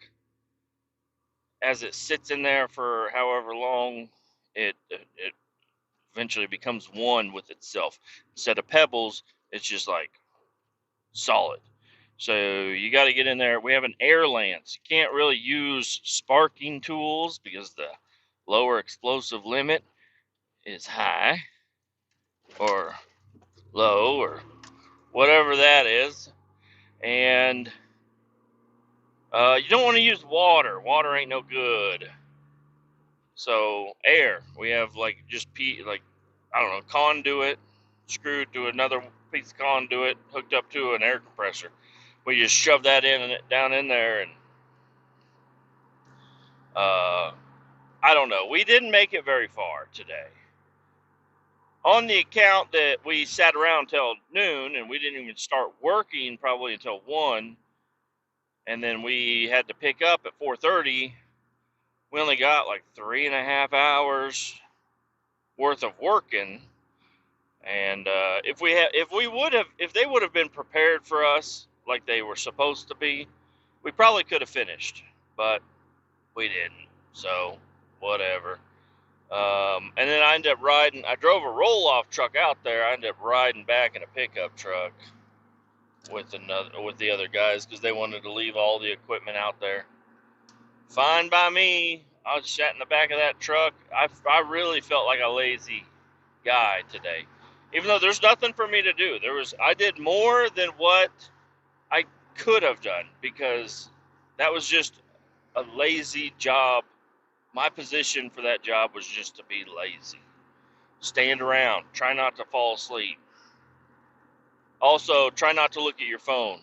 as it sits in there for however long. It eventually becomes one with itself. Instead of pebbles, it's just like solid. So you got to get in there. We have an air lance. You can't really use sparking tools because the lower explosive limit is high or low or whatever that is. And you don't want to use water. Water ain't no good. So air. We have like just like, I don't know, conduit screwed to another piece of conduit hooked up to an air compressor. We just shove that in and down in there, and I don't know. We didn't make it very far today. On the account that we sat around till noon, and we didn't even start working probably until 1, and then we had to pick up at 4:30. We only got like 3.5 hours worth of working. And if they would have been prepared for us like they were supposed to be, we probably could have finished, but we didn't. So whatever. And then I drove a roll-off truck out there. I ended up riding back in a pickup truck with the other guys because they wanted to leave all the equipment out there. Fine by me. I was sat in the back of that truck. I really felt like a lazy guy today, even though there's nothing for me to do. I did more than what I could have done because that was just a lazy job. My position for that job was just to be lazy. Stand around. Try not to fall asleep. Also, try not to look at your phone.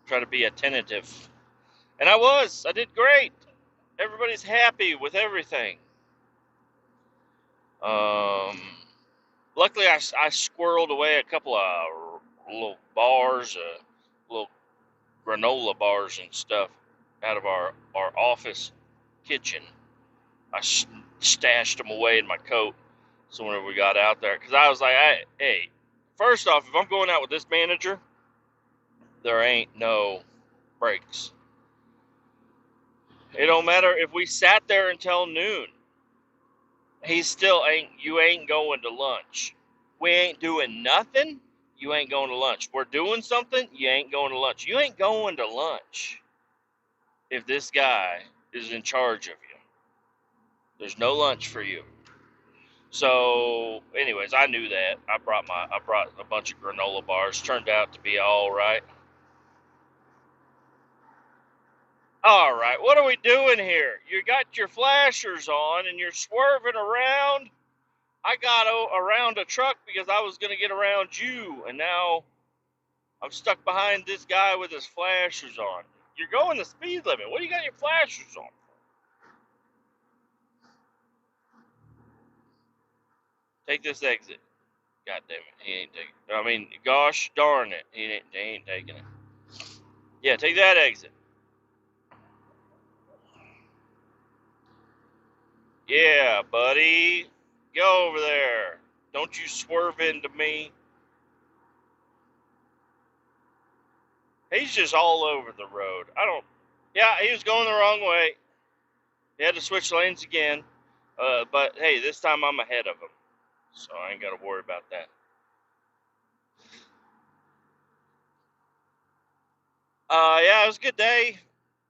Try to be attentive. And I did great. Everybody's happy with everything. Luckily, I squirreled away a couple of little bars, little granola bars and stuff out of our office kitchen. I stashed them away in my coat. So whenever we got out there, because I was like, hey, first off, if I'm going out with this manager, there ain't no breaks. It don't matter if we sat there until noon. You ain't going to lunch. We ain't doing nothing. You ain't going to lunch. We're doing something. You ain't going to lunch. You ain't going to lunch if this guy is in charge of you. There's no lunch for you. So, anyways, I knew that. I brought a bunch of granola bars. Turned out to be all right. All right, what are we doing here? You got your flashers on and you're swerving around. I got around a truck because I was going to get around you, and now I'm stuck behind this guy with his flashers on. You're going the speed limit. What do you got your flashers on? Take this exit. God damn it, he ain't taking it. I mean, gosh darn it, they ain't taking it. Yeah, take that exit. Yeah, buddy. Go over there. Don't you swerve into me. He's just all over the road. Yeah, he was going the wrong way. He had to switch lanes again. But hey, this time I'm ahead of him. So I ain't got to worry about that. Yeah, it was a good day.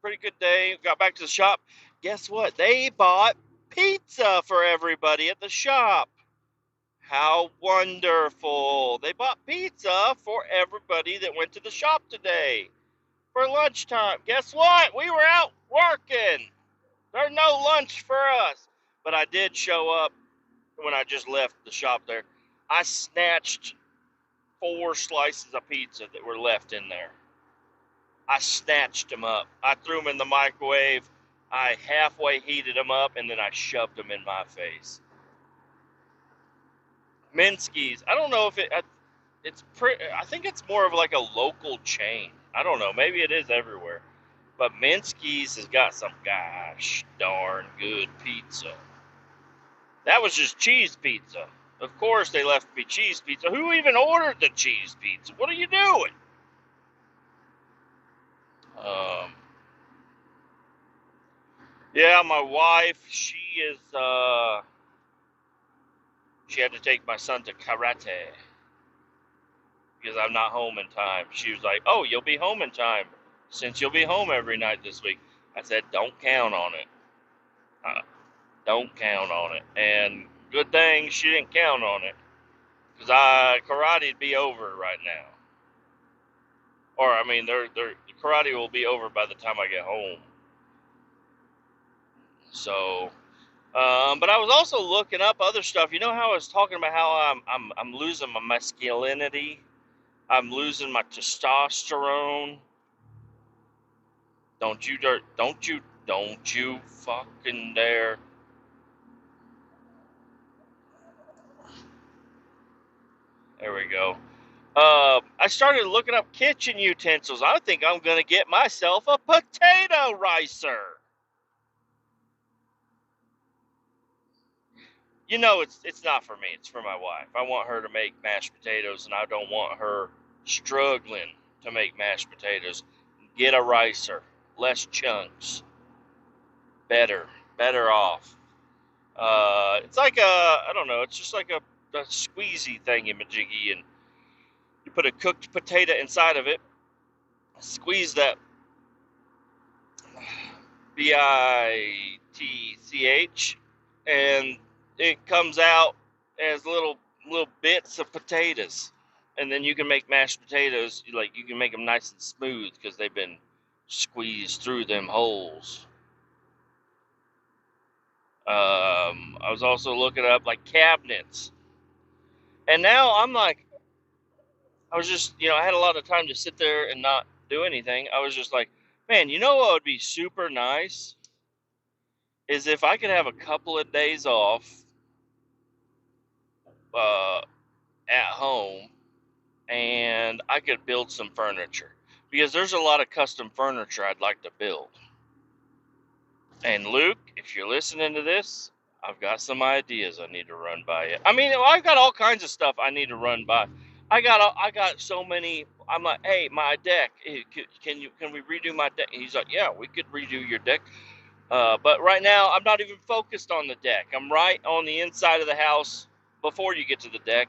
Pretty good day. Got back to the shop. Guess what? They bought pizza for everybody at the shop. How wonderful. They bought pizza for everybody that went to the shop today for lunchtime. Guess what? We were out working. There's no lunch for us. But I did show up when I just left the shop there. I snatched 4 slices of pizza that were left in there. I snatched them up. I threw them in the microwave. I halfway heated them up, and then I shoved them in my face. Minsky's. I don't know if I think it's more of like a local chain. I don't know. Maybe it is everywhere. But Minsky's has got some gosh darn good pizza. That was just cheese pizza. Of course they left me cheese pizza. Who even ordered the cheese pizza? What are you doing? Yeah, my wife, she had to take my son to karate because I'm not home in time. She was like, "Oh, you'll be home in time since you'll be home every night this week." I said, "Don't count on it. Don't count on it." And good thing she didn't count on it because karate'd be over right now. Or I mean, the karate will be over by the time I get home. So, but I was also looking up other stuff. You know how I was talking about how I'm losing my masculinity, I'm losing my testosterone. Don't you fucking dare. There we go. I started looking up kitchen utensils. I think I'm gonna get myself a potato ricer. You know, it's not for me. It's for my wife. I want her to make mashed potatoes, and I don't want her struggling to make mashed potatoes. Get a ricer, less chunks, better off. It's like I don't know. It's just like a squeezy thingy-majiggy, and you put a cooked potato inside of it, squeeze that bitch, and it comes out as little bits of potatoes, and then you can make mashed potatoes. Like you can make them nice and smooth because they've been squeezed through them holes. I was also looking up like cabinets, and now I'm like, I was just, I had a lot of time to sit there and not do anything. I was just like, man, you know what would be super nice is if I could have a couple of days off uh, at home and I could build some furniture because there's a lot of custom furniture I'd like to build. And Luke, if you're listening to this, I've got some ideas I need to run by you. I mean, I've got all kinds of stuff I need to run by. I got so many. I'm like, hey, my deck. Can we redo my deck? He's like, yeah, we could redo your deck. But right now, I'm not even focused on the deck. I'm right on the inside of the house before you get to the deck.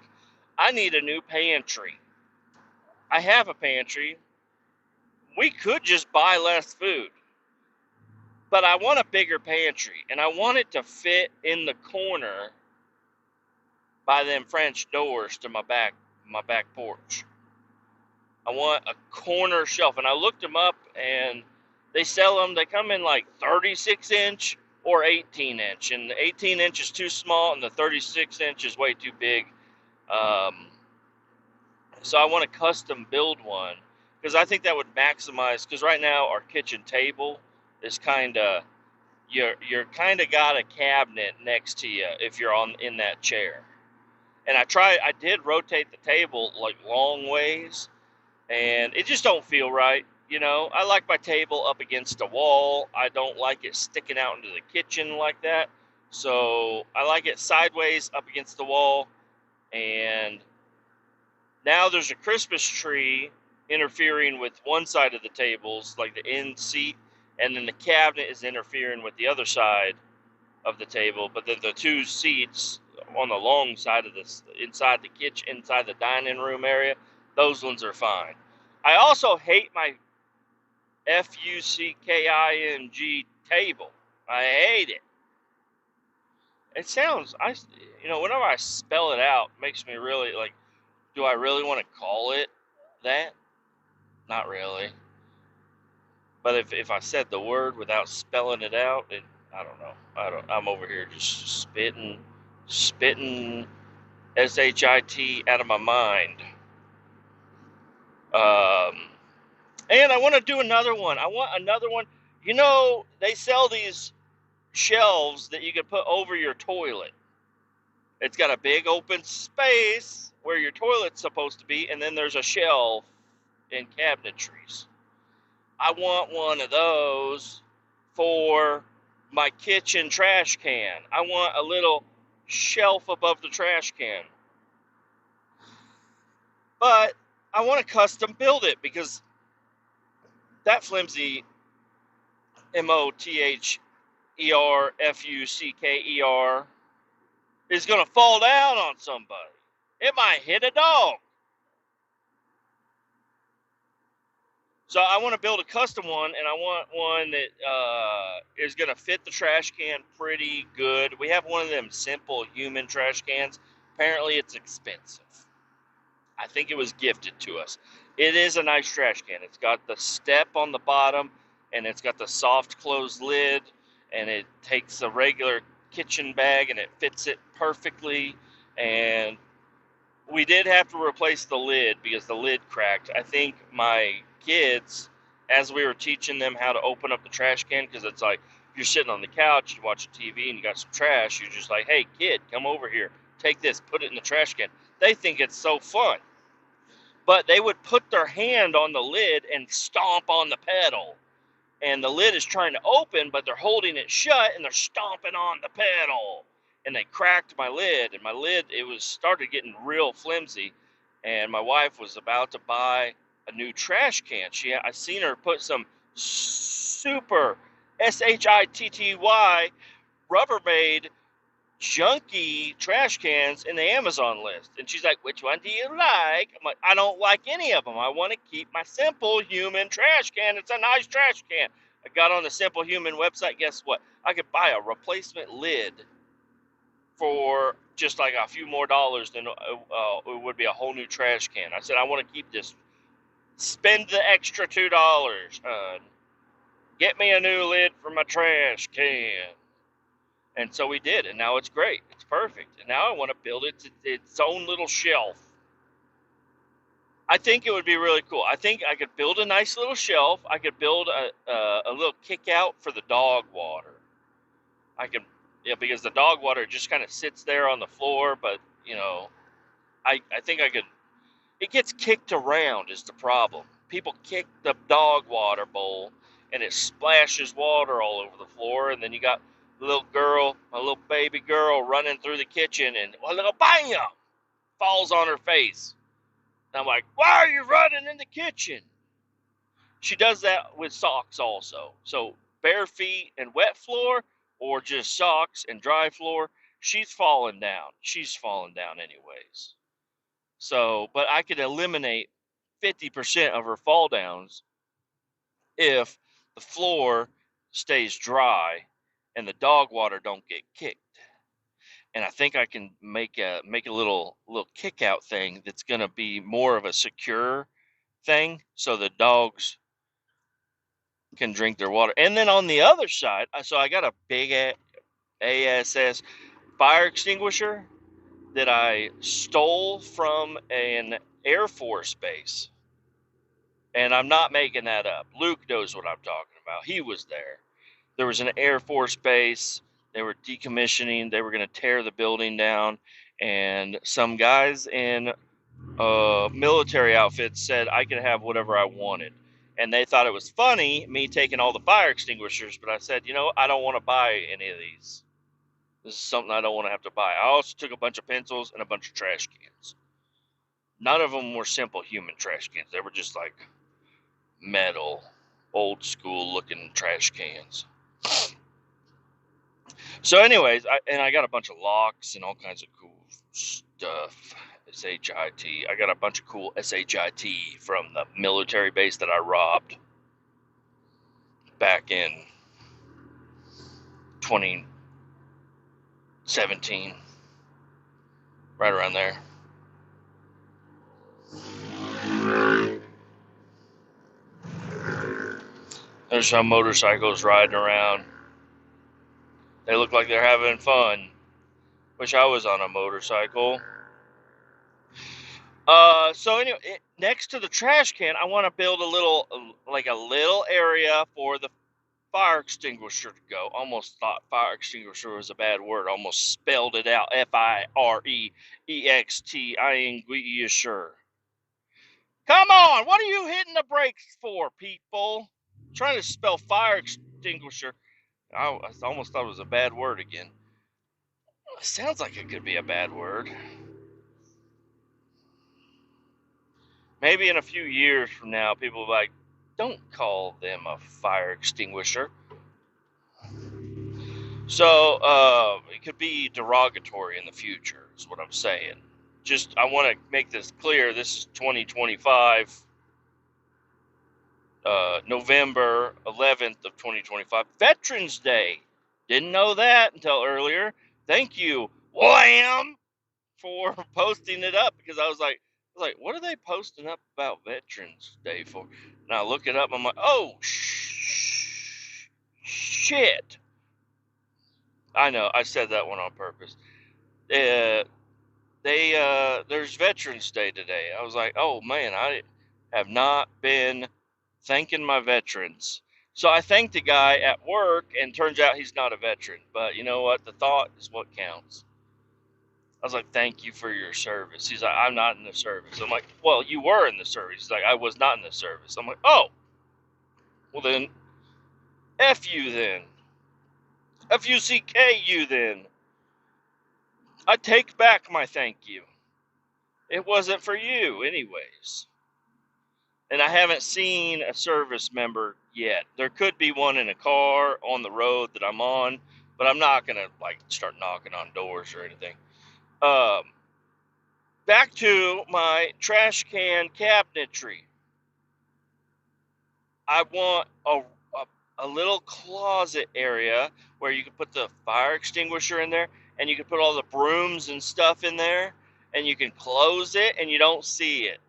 I need a new pantry. I have a pantry. We could just buy less food. But I want a bigger pantry, and I want it to fit in the corner by them French doors to my back porch. I want a corner shelf, and I looked them up, and they sell them. They come in like 36-inch or 18-inch, and the 18-inch is too small, and the 36-inch is way too big. So I want to custom build one because I think that would maximize. Because right now our kitchen table is kind of you're kind of got a cabinet next to you if you're in that chair. And I did rotate the table like long ways, and it just don't feel right. I like my table up against a wall. I don't like it sticking out into the kitchen like that. So I like it sideways up against the wall, and now there's a Christmas tree interfering with one side of the tables, like the end seat, and then the cabinet is interfering with the other side of the table. But then the two seats on the long side of this, inside the kitchen, inside the dining room area, those ones are fine. I also hate my FUCKING table. I hate it. It sounds, whenever I spell it out, it makes me really like, do I really want to call it that? Not really. But if I said the word without spelling it out, I don't know. I'm over here just spitting SHIT out of my mind. And I want to do another one. I want another one. They sell these shelves that you can put over your toilet. It's got a big open space where your toilet's supposed to be, and then there's a shelf and cabinetries. I want one of those for my kitchen trash can. I want a little shelf above the trash can. But I want to custom build it because that flimsy MOTHERFUCKER is going to fall down on somebody. It might hit a dog. So I want to build a custom one, and I want one that is going to fit the trash can pretty good. We have one of them simple human trash cans. Apparently it's expensive. I think it was gifted to us. It is a nice trash can. It's got the step on the bottom, and it's got the soft closed lid, and it takes a regular kitchen bag, and it fits it perfectly. And we did have to replace the lid because the lid cracked. I think my kids, as we were teaching them how to open up the trash can, because it's like you're sitting on the couch, you watch TV, and you got some trash, you're just like, hey, kid, come over here, take this, put it in the trash can. They think it's so fun. But they would put their hand on the lid and stomp on the pedal. And the lid is trying to open, but they're holding it shut, and they're stomping on the pedal. And they cracked my lid, and my lid, started getting real flimsy. And my wife was about to buy a new trash can. I seen her put some super SHITTY Rubbermaid junky trash cans in the Amazon list. And she's like, which one do you like? I'm like, I don't like any of them. I want to keep my Simple Human trash can. It's a nice trash can. I got on the Simple Human website. Guess what? I could buy a replacement lid for just like a few more dollars than it would be a whole new trash can. I said, I want to keep this. Spend the extra $2. Get me a new lid for my trash can. And so we did, and now it's great. It's perfect. And now I want to build it to its own little shelf. I think it would be really cool. I think I could build a nice little shelf. I could build a little kick out for the dog water. Because the dog water just kind of sits there on the floor, but, I think I could. It gets kicked around is the problem. People kick the dog water bowl, and it splashes water all over the floor, and then you got a little baby girl running through the kitchen, and a little bam falls on her face. And I'm like, why are you running in the kitchen? She does that with socks also. So bare feet and wet floor, or just socks and dry floor, she's falling down. She's falling down anyways. So, but I could eliminate 50% of her fall downs if the floor stays dry and the dog water don't get kicked. And I think I can make a little kick out thing that's going to be more of a secure thing, so the dogs can drink their water. And then on the other side, so I got a big ASS fire extinguisher that I stole from an Air Force base. And I'm not making that up. Luke knows what I'm talking about. He was there. There was an Air Force base. They were decommissioning. They were going to tear the building down. And some guys in military outfits said I could have whatever I wanted. And they thought it was funny, me taking all the fire extinguishers. But I said, I don't want to buy any of these. This is something I don't want to have to buy. I also took a bunch of pencils and a bunch of trash cans. None of them were simple human trash cans. They were just like metal, old school looking trash cans. So anyways, I got a bunch of locks and all kinds of cool stuff. S-H-I-T. I got a bunch of cool S-H-I-T from the military base that I robbed back in 2017. Right around there. There's some motorcycles riding around. They look like they're having fun. Wish I was on a motorcycle. So anyway, next to the trash can, I want to build a little area for the fire extinguisher to go. Almost thought fire extinguisher was a bad word. Almost spelled it out. F-I-R-E-E-X-T-I-N-G-U-S-S-U-R. Come on, what are you hitting the brakes for, people? I'm trying to spell fire extinguisher. I almost thought it was a bad word again. It sounds like it could be a bad word. Maybe in a few years from now, people will be like, don't call them a fire extinguisher. So, it could be derogatory in the future, is what I'm saying. Just, I want to make this clear. This is 2025, November 11th of 2025, Veterans Day. Didn't know that until earlier. Thank you, WLAM, for posting it up, because I was like, what are they posting up about Veterans Day for? And I look it up, I'm like, oh, shit. I know, I said that one on purpose. There's Veterans Day today. I was like, oh man, I have not been thanking my veterans. So I thanked the guy at work, and turns out he's not a veteran. But you know what? The thought is what counts. I was like, thank you for your service. He's like, I'm not in the service. I'm like, well, you were in the service. He's like, I was not in the service. I'm like, oh, well then, F you then. F-U-C-K you then. I take back my thank you. It wasn't for you anyways. And I haven't seen a service member yet. There could be one in a car on the road that I'm on, but I'm not going to like start knocking on doors or anything. Back to my trash can cabinetry. I want a little closet area where you can put the fire extinguisher in there, and you can put all the brooms and stuff in there, and you can close it and you don't see it.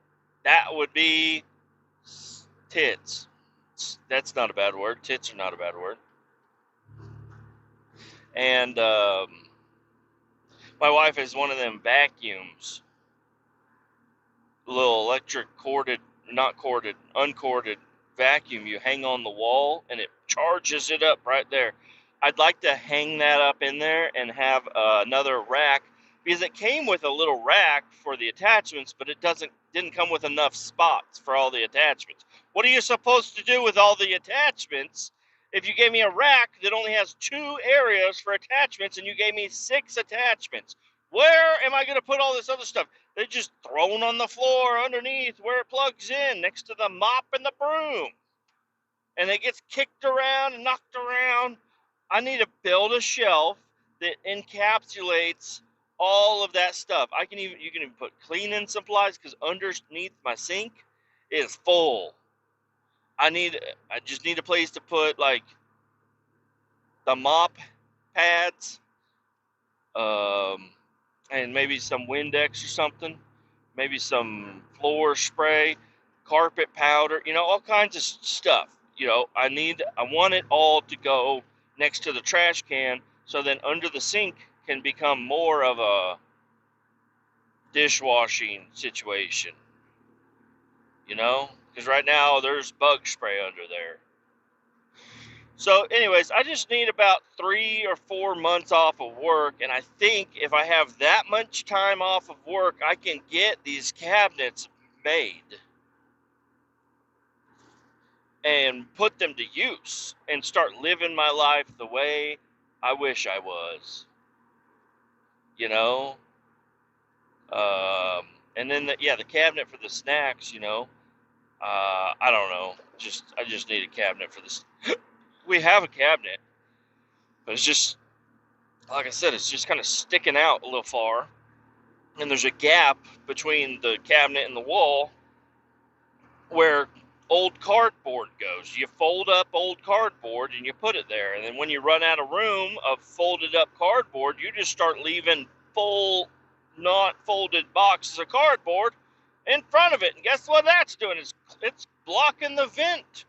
That would be tits. That's not a bad word. Tits are not a bad word. And my wife has one of them vacuums, little electric uncorded vacuum you hang on the wall, and it charges it up right there. I'd like to hang that up in there and have another rack, because it came with a little rack for the attachments, but it didn't come with enough spots for all the attachments. What are you supposed to do with all the attachments if you gave me a rack that only has 2 areas for attachments and you gave me 6 attachments? Where am I going to put all this other stuff? They're just thrown on the floor underneath where it plugs in, next to the mop and the broom. And it gets kicked around and knocked around. I need to build a shelf that encapsulates all of that stuff. You can even put cleaning supplies, because underneath my sink is full. I just need a place to put like the mop pads, and maybe some Windex or something, maybe some floor spray, carpet powder, all kinds of stuff. I want it all to go next to the trash can, so then under the sink can become more of a dishwashing situation, because right now there's bug spray under there. So anyways, I just need about 3 or 4 months off of work, and I think if I have that much time off of work, I can get these cabinets made and put them to use and start living my life the way I wish I was. you know. And then the cabinet for the snacks, I don't know. I just need a cabinet for this. We have a cabinet, but it's just like I said, it's just kind of sticking out a little far, and there's a gap between the cabinet and the wall where old cardboard goes. You fold up old cardboard and you put it there, and then when you run out of room of folded up cardboard, you just start leaving full, not folded boxes of cardboard in front of it. And guess what that's doing? It's blocking the vent.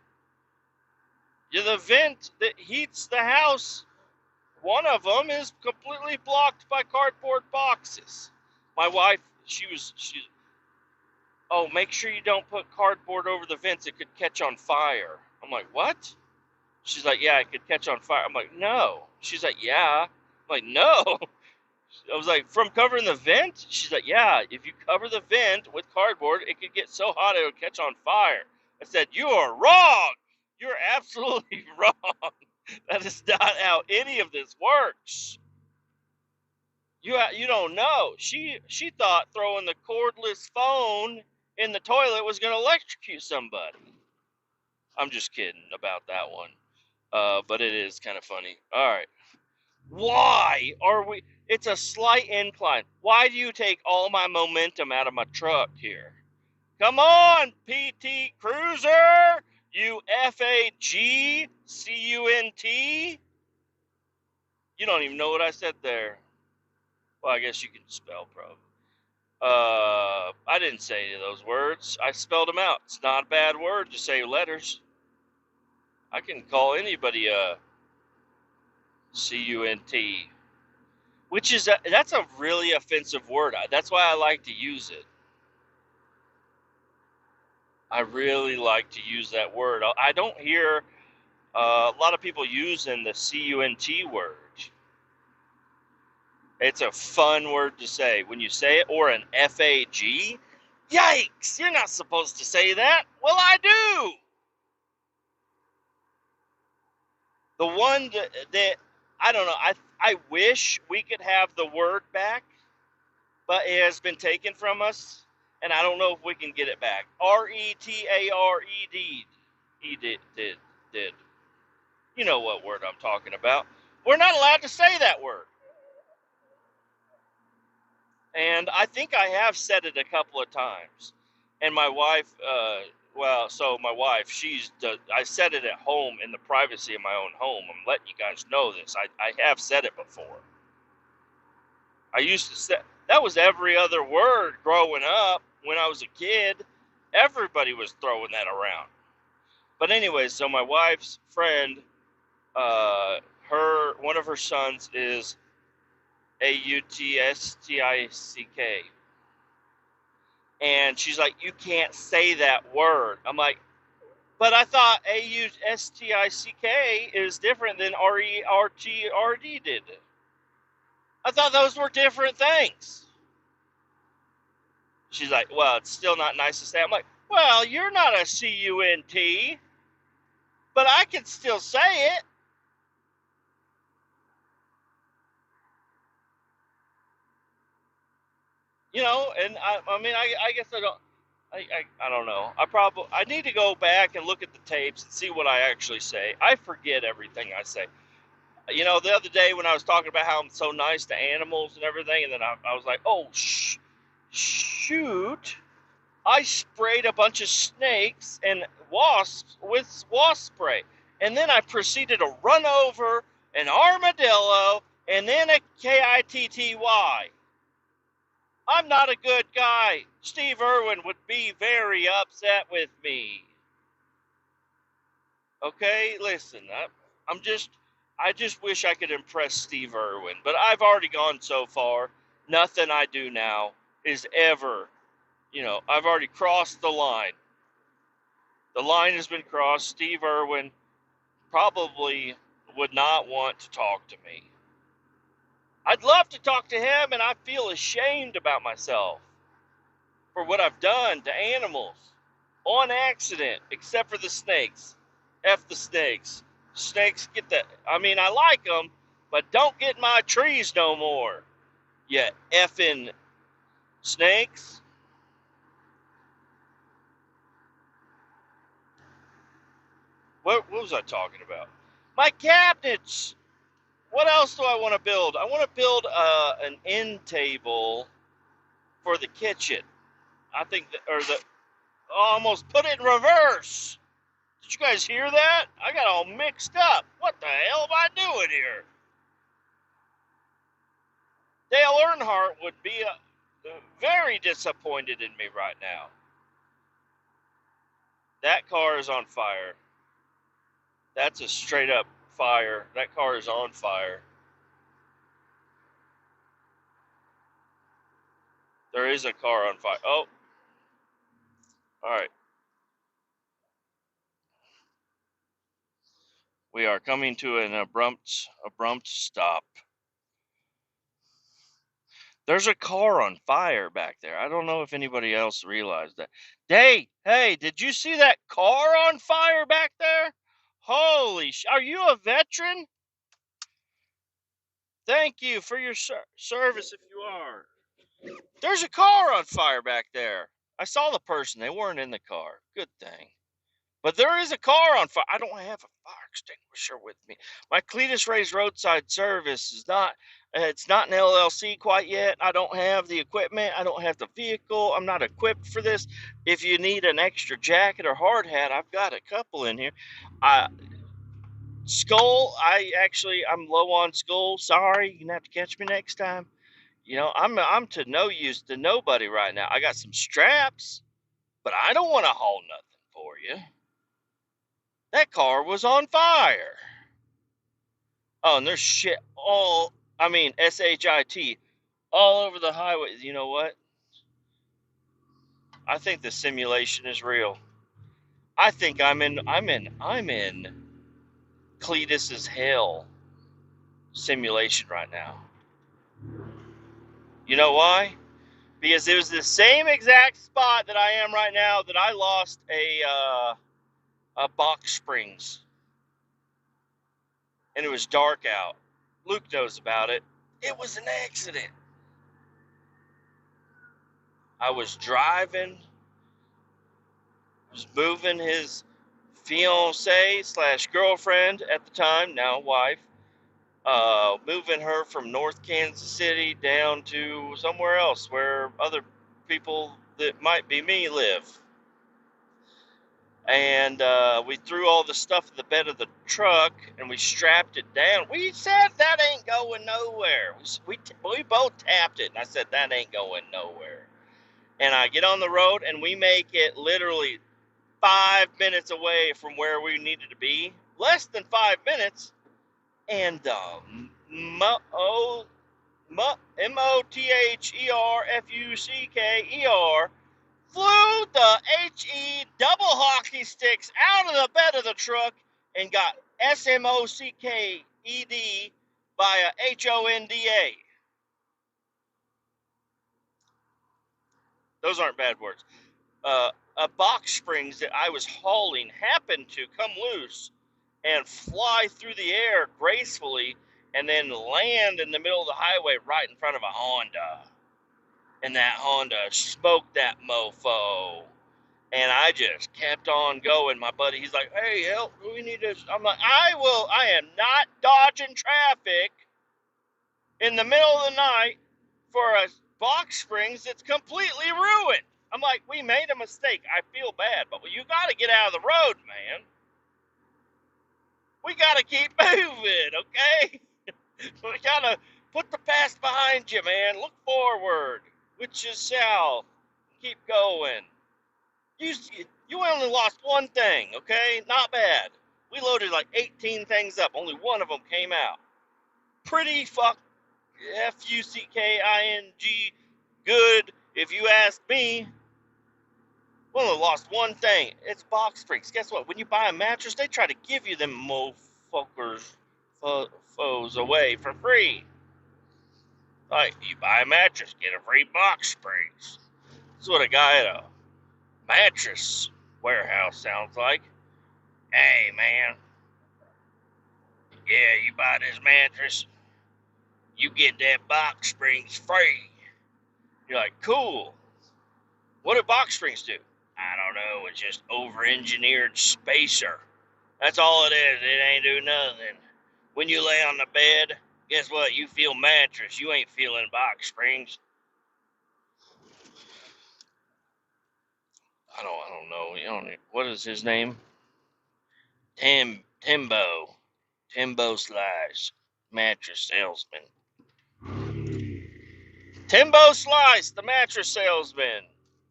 The vent that heats the house, one of them is completely blocked by cardboard boxes. My wife, she oh, make sure you don't put cardboard over the vents. It could catch on fire. I'm like, what? She's like, yeah, it could catch on fire. I'm like, no. She's like, yeah. I'm like, no. I was like, from covering the vent? She's like, yeah, if you cover the vent with cardboard, it could get so hot it would catch on fire. I said, you are wrong. You're absolutely wrong. That is not how any of this works. You don't know. She thought throwing the cordless phone in the toilet was going to electrocute somebody. I'm just kidding about that one. But it is kind of funny. All right. Why are we? It's a slight incline. Why do you take all my momentum out of my truck here? Come on, PT Cruiser, you FAGCUNT. You don't even know what I said there. Well, I guess you can spell probably. I didn't say any of those words. I spelled them out. It's not a bad word to say letters. I can call anybody CUNT, which is that's a really offensive word. That's why I like to use it. I really like to use that word. I don't hear a lot of people using the CUNT word. It's a fun word to say when you say it, or an FAG. Yikes! You're not supposed to say that. Well, I do. The one that I don't know. I wish we could have the word back, but it has been taken from us, and I don't know if we can get it back. RETARED. He did. You know what word I'm talking about. We're not allowed to say that word. And I think I have said it a couple of times. And my wife, my wife, I said it at home in the privacy of my own home. I'm letting you guys know this. I have said it before. I used to say, that was every other word growing up when I was a kid. Everybody was throwing that around. But anyway, so my wife's friend, one of her sons is AUTSTICK. And she's like, you can't say that word. I'm like, but I thought AUSTICK is different than RERTRD did. I thought those were different things. She's like, well, it's still not nice to say. I'm like, well, you're not a CUNT, but I can still say it. And I guess I don't know. I need to go back and look at the tapes and see what I actually say. I forget everything I say. The other day when I was talking about how I'm so nice to animals and everything, and then I was like, oh, shoot. I sprayed a bunch of snakes and wasps with wasp spray. And then I proceeded to run over an armadillo and then a KITTY. I'm not a good guy. Steve Irwin would be very upset with me. Okay, listen, I just wish I could impress Steve Irwin, but I've already gone so far. Nothing I do now is ever, I've already crossed the line. The line has been crossed. Steve Irwin probably would not want to talk to me. I'd love to talk to him, and I feel ashamed about myself for what I've done to animals on accident, except for the snakes. F the snakes. Snakes get that. I like them, but don't get in my trees no more. Yeah, effing snakes. What was I talking about? My cabinets. What else do I want to build? I want to build an end table for the kitchen. I think that, or the almost put it in reverse. Did you guys hear that? I got all mixed up. What the hell am I doing here? Dale Earnhardt would be very disappointed in me right now. That car is on fire. That's a straight up fire. That car is on fire. There is a car on fire. Oh, all right. We are coming to an abrupt stop. There's a car on fire back there. I don't know if anybody else realized that. Hey, did you see that car on fire back there? Holy are you a veteran? Thank you for your service if you are. There's a car on fire back there. I saw the person. They weren't in the car. Good thing. But there is a car on fire. I don't have a fire extinguisher with me. My Kletus raised roadside service is not, it's not an LLC quite yet. I don't have the equipment. I don't have the vehicle. I'm not equipped for this. If you need an extra jacket or hard hat, I've got a couple in here. Skull, I'm low on skull. Sorry, you're gonna have to catch me next time. You know, I'm to no use to nobody right now. I got some straps, but I don't want to haul nothing for you. That car was on fire. Oh, and there's shit SHIT, all over the highway. You know what? I think the simulation is real. I think I'm in Kletus's hell simulation right now. You know why? Because it was the same exact spot that I am right now that I lost a box springs, and it was dark out. Luke knows about it. It was an accident. I was driving, was moving his fiance / girlfriend at the time, now wife, moving her from North Kansas City down to somewhere else where other people that might be me live. And we threw all the stuff in the bed of the truck and we strapped it down. We said that ain't going nowhere. We both tapped it, and I said that ain't going nowhere. And I get on the road and we make it literally 5 minutes away from where we needed to be, less than 5 minutes, and MOTHERFUCKER flew the HE double hockey sticks out of the bed of the truck and got SMOCKED by a HONDA. Those aren't bad words. A box springs that I was hauling happened to come loose and fly through the air gracefully and then land in the middle of the highway right in front of a Honda. And that Honda smoked that mofo. And I just kept on going. My buddy, he's like, hey, help, we need this. I'm like, I am not dodging traffic in the middle of the night for a box springs that's completely ruined. I'm like, we made a mistake. I feel bad, but you got to get out of the road, man. We got to keep moving, okay? We got to put the past behind you, man. Look forward, which is south. Keep going. You only lost one thing, okay? Not bad. We loaded like 18 things up. Only one of them came out. Pretty FUCKING good, if you ask me. We only lost one thing. It's box springs. Guess what? When you buy a mattress, they try to give you them foes away for free. Like, you buy a mattress, get a free box springs. That's what a guy at a mattress warehouse sounds like. Hey, man. Yeah, you buy this mattress. You get that box springs free. You're like, cool. What do box springs do? I don't know. It's just over-engineered spacer. That's all it is. It ain't do nothing. When you lay on the bed, guess what? You feel mattress. You ain't feeling box springs. I don't know. What is his name? Timbo Slice, mattress salesman. Timbo Slice, the mattress salesman.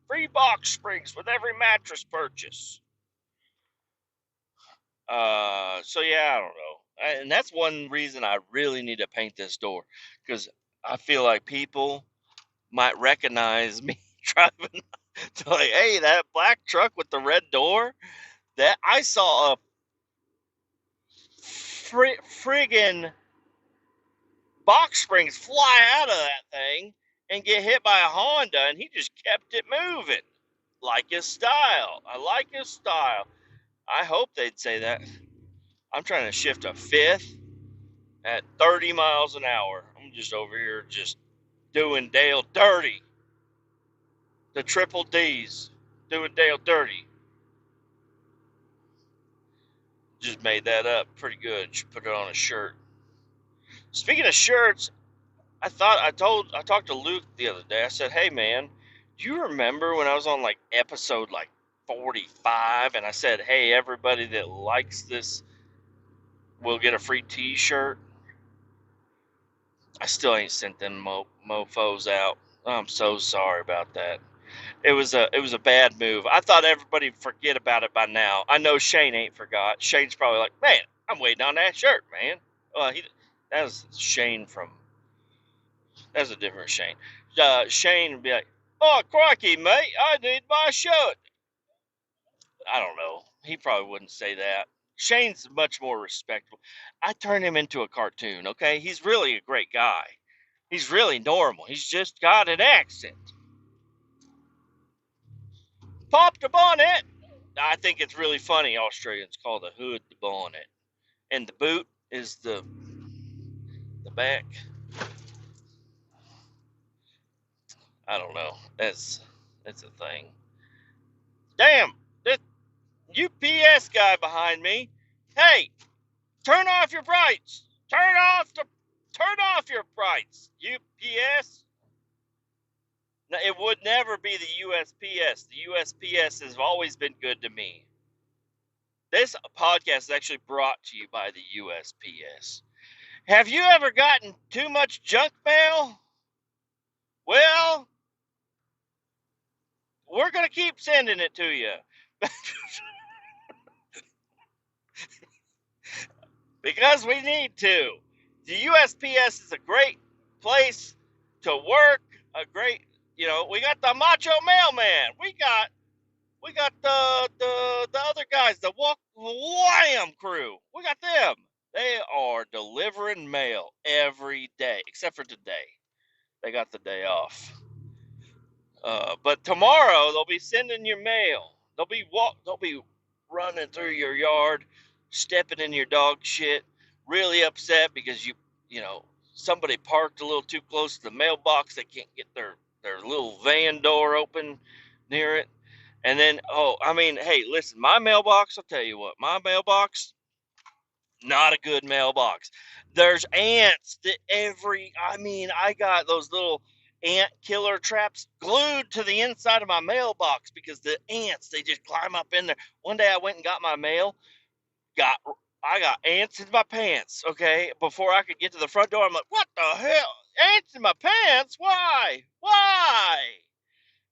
Free box springs with every mattress purchase. So yeah, I don't know. And that's one reason I really need to paint this door, because I feel like people might recognize me driving to, like, hey, that black truck with the red door, that I saw a friggin' box springs fly out of that thing and get hit by a Honda, and he just kept it moving. Like his style. I like his style. I hope they'd say that. I'm trying to shift a fifth at 30 miles an hour. I'm just over here just doing Dale dirty. The triple D's. Doing Dale dirty. Just made that up pretty good. Should put it on a shirt. Speaking of shirts, I talked to Luke the other day. I said, "Hey man, do you remember when I was on like episode like 45 and I said, "Hey, everybody that likes this will get a free t-shirt?" I still ain't sent them mofos out. I'm so sorry about that. It was a bad move. I thought everybody'd forget about it by now. I know Shane ain't forgot. Shane's probably like, "Man, I'm waiting on that shirt, man." Well, that was Shane from. That's a different Shane. Shane would be like, "Oh, crikey, mate, I need my shirt." I don't know. He probably wouldn't say that. Shane's much more respectful. I turned him into a cartoon, okay? He's really a great guy. He's really normal. He's just got an accent. Pop the bonnet. I think it's really funny. Australians call the hood the bonnet, and the boot is the back. I don't know. That's a thing. Damn, this UPS guy behind me. Hey, turn off your brights. Turn off your brights. UPS. No, it would never be the USPS. The USPS has always been good to me. This podcast is actually brought to you by the USPS. Have you ever gotten too much junk mail? Well, we're going to keep sending it to you. Because we need to. The USPS is a great place to work. A great, we got the Macho Mailman. We got the other guys, the WLAM crew. We got them. They are delivering mail every day, except for today. They got the day off. But tomorrow they'll be sending your mail. They'll be running through your yard, stepping in your dog shit, really upset because somebody parked a little too close to the mailbox. They can't get their little van door open near it. And then, hey, listen, my mailbox, I'll tell you what, my mailbox, not a good mailbox. There's ants that I got those little ant killer traps glued to the inside of my mailbox because the ants, they just climb up in there. One day I went and got my mail, I got ants in my pants, okay? Before I could get to the front door, I'm like, what the hell? Ants in my pants? Why? Why?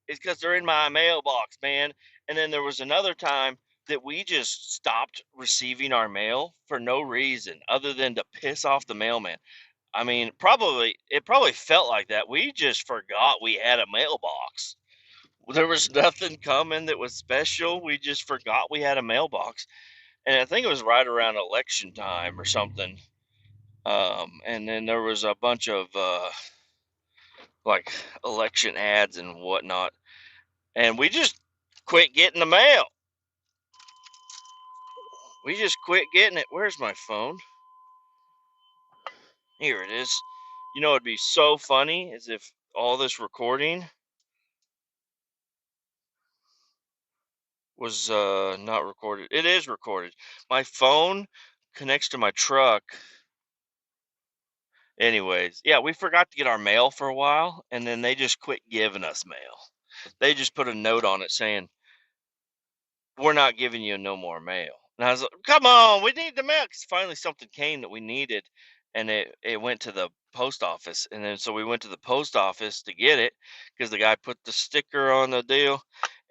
It's because they're in my mailbox, man. And then there was another time that we just stopped receiving our mail for no reason other than to piss off the mailman. I mean, it probably felt like that. We just forgot we had a mailbox. There was nothing coming that was special. We just forgot we had a mailbox. And I think it was right around election time or something. And then there was a bunch of like election ads and whatnot. And we just quit getting the mail. We just quit getting it. Where's my phone? Here it is. You know, it'd be so funny is if all this recording was not recorded. It is recorded. My phone connects to my truck. Anyways, yeah, we forgot to get our mail for a while, and then they just quit giving us mail. They just put a note on it saying, we're not giving you no more mail. And I was like, come on, we need the mail. Because finally something came that we needed, and it went to the post office. And then so we went to the post office to get it because the guy put the sticker on the deal.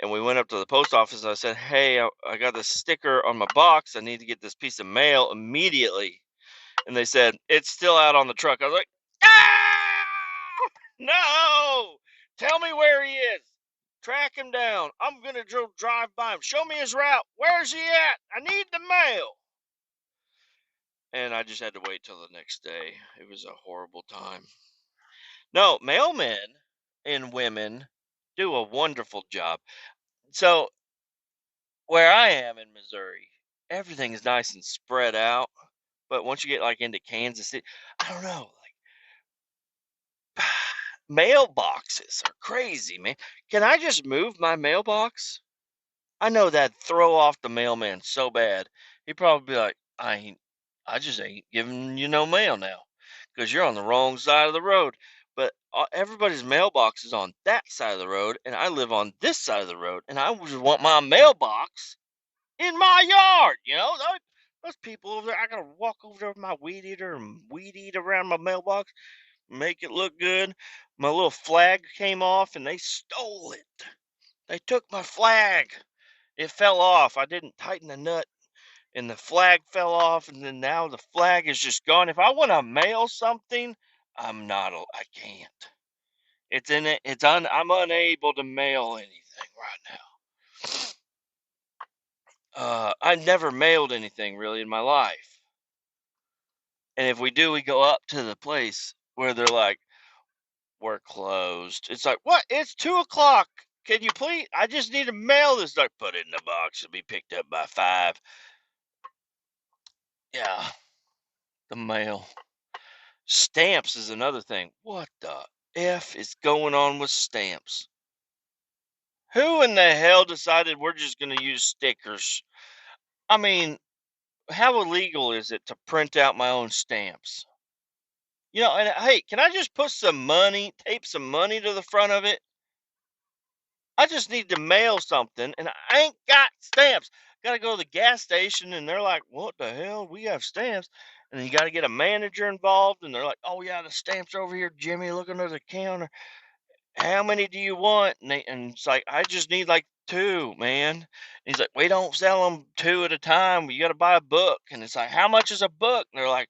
And we went up to the post office, and I said, hey, I got this sticker on my box. I need to get this piece of mail immediately. And they said, it's still out on the truck. I was like, ah, no, tell me where he is. Track him down. I'm going to drive by him. Show me his route. Where's he at? I need the mail. And I just had to wait till the next day. It was a horrible time. No, mailmen and women do a wonderful job. So, where I am in Missouri, everything is nice and spread out. But once you get like into Kansas City, I don't know. Mailboxes are crazy, man. Can I just move my mailbox? I know that'd throw off the mailman so bad. He'd probably be like, I just ain't giving you no mail now because you're on the wrong side of the road. But everybody's mailbox is on that side of the road, and I live on this side of the road, and I just want my mailbox in my yard. You know, those people over there, I gotta walk over there with my weed eater and weed eat around my mailbox, make it look good. My little flag came off and they stole it. They took my flag. It fell off. I didn't tighten the nut and the flag fell off, and then now the flag is just gone. If I want to mail something, I can't. It's in it. I'm unable to mail anything right now. I've never mailed anything really in my life. And if we do, we go up to the place where they're like, we're closed. It's like, what? It's 2 o'clock. Can you please? I just need to mail this. Like, put it in the box. It'll be picked up by 5. Yeah, the mail. Stamps is another thing. What the F is going on with stamps? Who in the hell decided we're just going to use stickers? I mean, how illegal is it to print out my own stamps? You know, and hey, can I just put some money, tape some money to the front of it? I just need to mail something, and I ain't got stamps. Got to go to the gas station, and they're like, "What the hell? We have stamps." And then you got to get a manager involved, and they're like, "Oh yeah, the stamps are over here, Jimmy. Look under the counter. How many do you want?" And it's like, "I just need like 2, man." And he's like, "We don't sell them 2 at a time. You got to buy a book." And it's like, "How much is a book?" And they're like,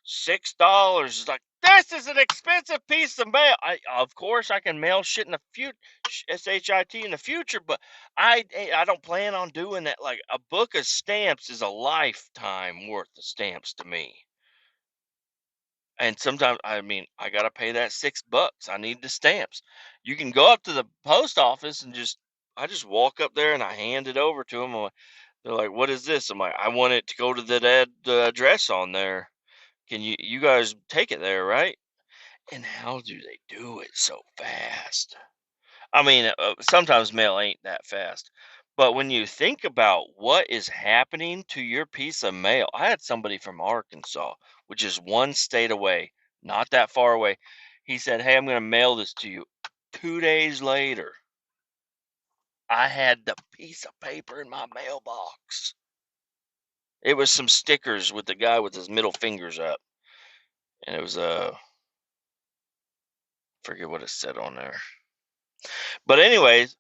$6. It's like, this is an expensive piece of mail. Of course I can mail shit in the future, shit in the future, but I don't plan on doing that. Like a book of stamps is a lifetime worth of stamps to me. And sometimes I mean I gotta pay that $6. I need the stamps. You can go up to the post office and I just walk up there and I hand it over to them. They're like, "What is this?" I'm like, "I want it to go to the address on there. Can you guys take it there, right?" And how do they do it so fast? I mean, sometimes mail ain't that fast. But when you think about what is happening to your piece of mail, I had somebody from Arkansas, which is one state away, not that far away. He said, "Hey, I'm going to mail this to you." 2 days later, I had the piece of paper in my mailbox. It was some stickers with the guy with his middle fingers up. And it was forget what it said on there. But anyways,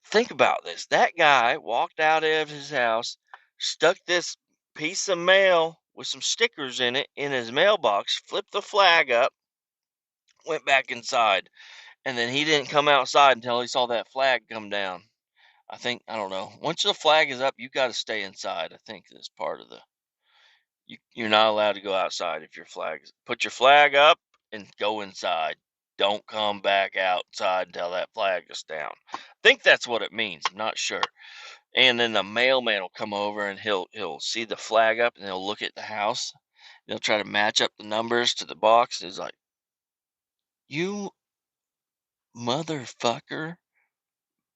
think about this. That guy walked out of his house, stuck this piece of mail with some stickers in it in his mailbox, flipped the flag up, went back inside, and then he didn't come outside until he saw that flag come down. I don't know. Once the flag is up, you got to stay inside. I think that's part of the you're not allowed to go outside if your flag is put your flag up and go inside. Don't come back outside until that flag is down. I think that's what it means. I'm not sure. And then the mailman will come over and he'll see the flag up and he'll look at the house They'll try to match up the numbers to the box. It's like, you motherfucker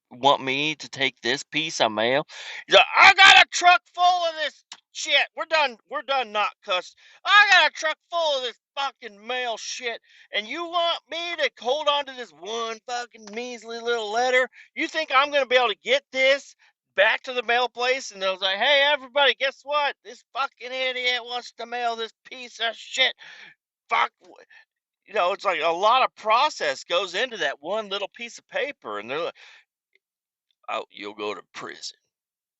want me to take this piece of mail? He's like, I got a truck full of this shit. We're done not cuss. I got a truck full of this fucking mail shit. And you want me to hold on to this one fucking measly little letter? You think I'm gonna be able to get this back to the mail place? And they'll say, hey everybody, guess what? This fucking idiot wants to mail this piece of shit. Fuck, it's like a lot of process goes into that one little piece of paper, and they're like, oh, you'll go to prison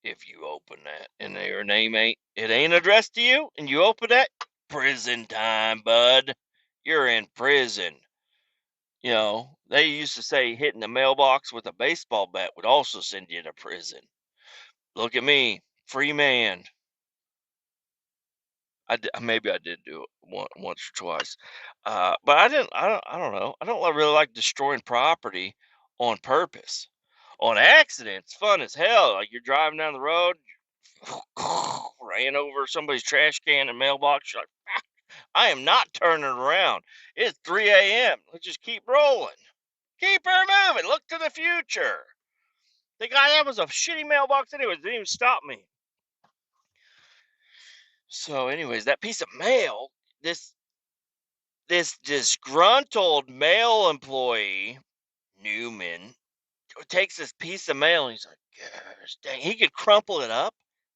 if you open that, and your name ain't addressed to you, and you open that, prison time, bud. You're in prison. They used to say hitting the mailbox with a baseball bat would also send you to prison. Look at me, free man. Maybe I did do it once or twice, but I didn't. I don't know. I don't really like destroying property on purpose. On accident, it's fun as hell. Like you're driving down the road, ran over somebody's trash can and mailbox. You're like, I am not turning around. It's 3 a.m. Let's just keep rolling. Keep her moving. Look to the future. The guy, that was a shitty mailbox anyways. Didn't even stop me. So, anyways, that piece of mail, this disgruntled mail employee, Newman, takes this piece of mail and he's like, gosh, dang, he could crumple it up,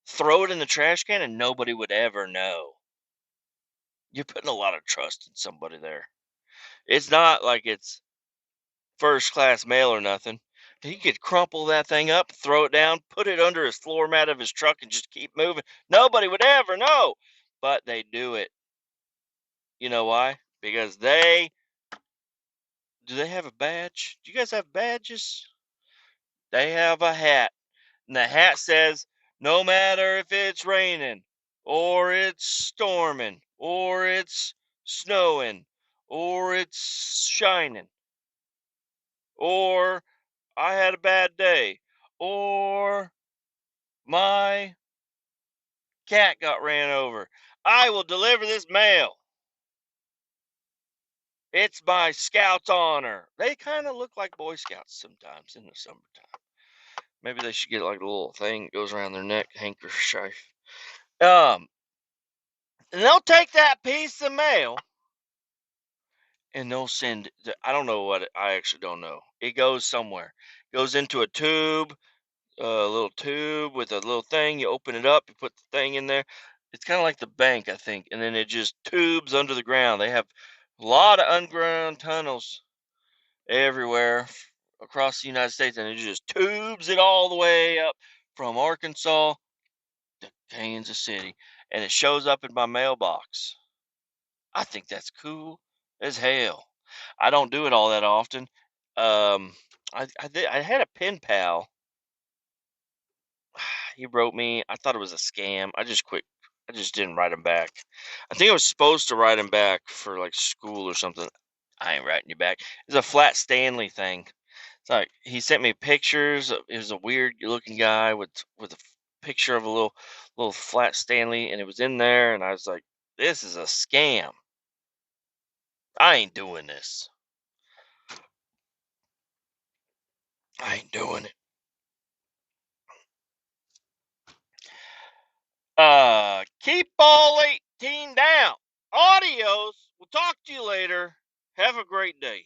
throw it in the trash can, and nobody would ever know. You're putting a lot of trust in somebody there. It's not like it's first class mail or nothing. He could crumple that thing up, throw it down, put it under his floor mat of his truck, and just keep moving. Nobody would ever know. But they do it. You know why? Because do they have a badge? Do you guys have badges? They have a hat. And the hat says, no matter if it's raining, or it's storming, or it's snowing, or it's shining, or I had a bad day, or my cat got ran over, I will deliver this mail. It's my Scout's honor. They kind of look like Boy Scouts sometimes in the summertime. Maybe they should get like a little thing that goes around their neck, handkerchief. And they'll take that piece of mail and they'll send. I don't know what I actually don't know. It goes somewhere. It goes into a tube, a little tube with a little thing. You open it up, you put the thing in there. It's kind of like the bank, I think, and then it just tubes under the ground. They have a lot of underground tunnels everywhere across the United States, and it just tubes it all the way up from Arkansas to Kansas City, and it shows up in my mailbox. I think that's cool as hell. I don't do it all that often. I had a pen pal. He wrote me. I thought it was a scam. I just quit. I just didn't write him back. I think I was supposed to write him back for like school or something. I ain't writing you back. It's a Flat Stanley thing. It's like he sent me pictures. It was a weird looking guy with a picture of a little Flat Stanley, and it was in there, and I was like, this is a scam. I ain't doing this. I ain't doing it. Keep all 18 down. Adios. We'll talk to you later. Have a great day.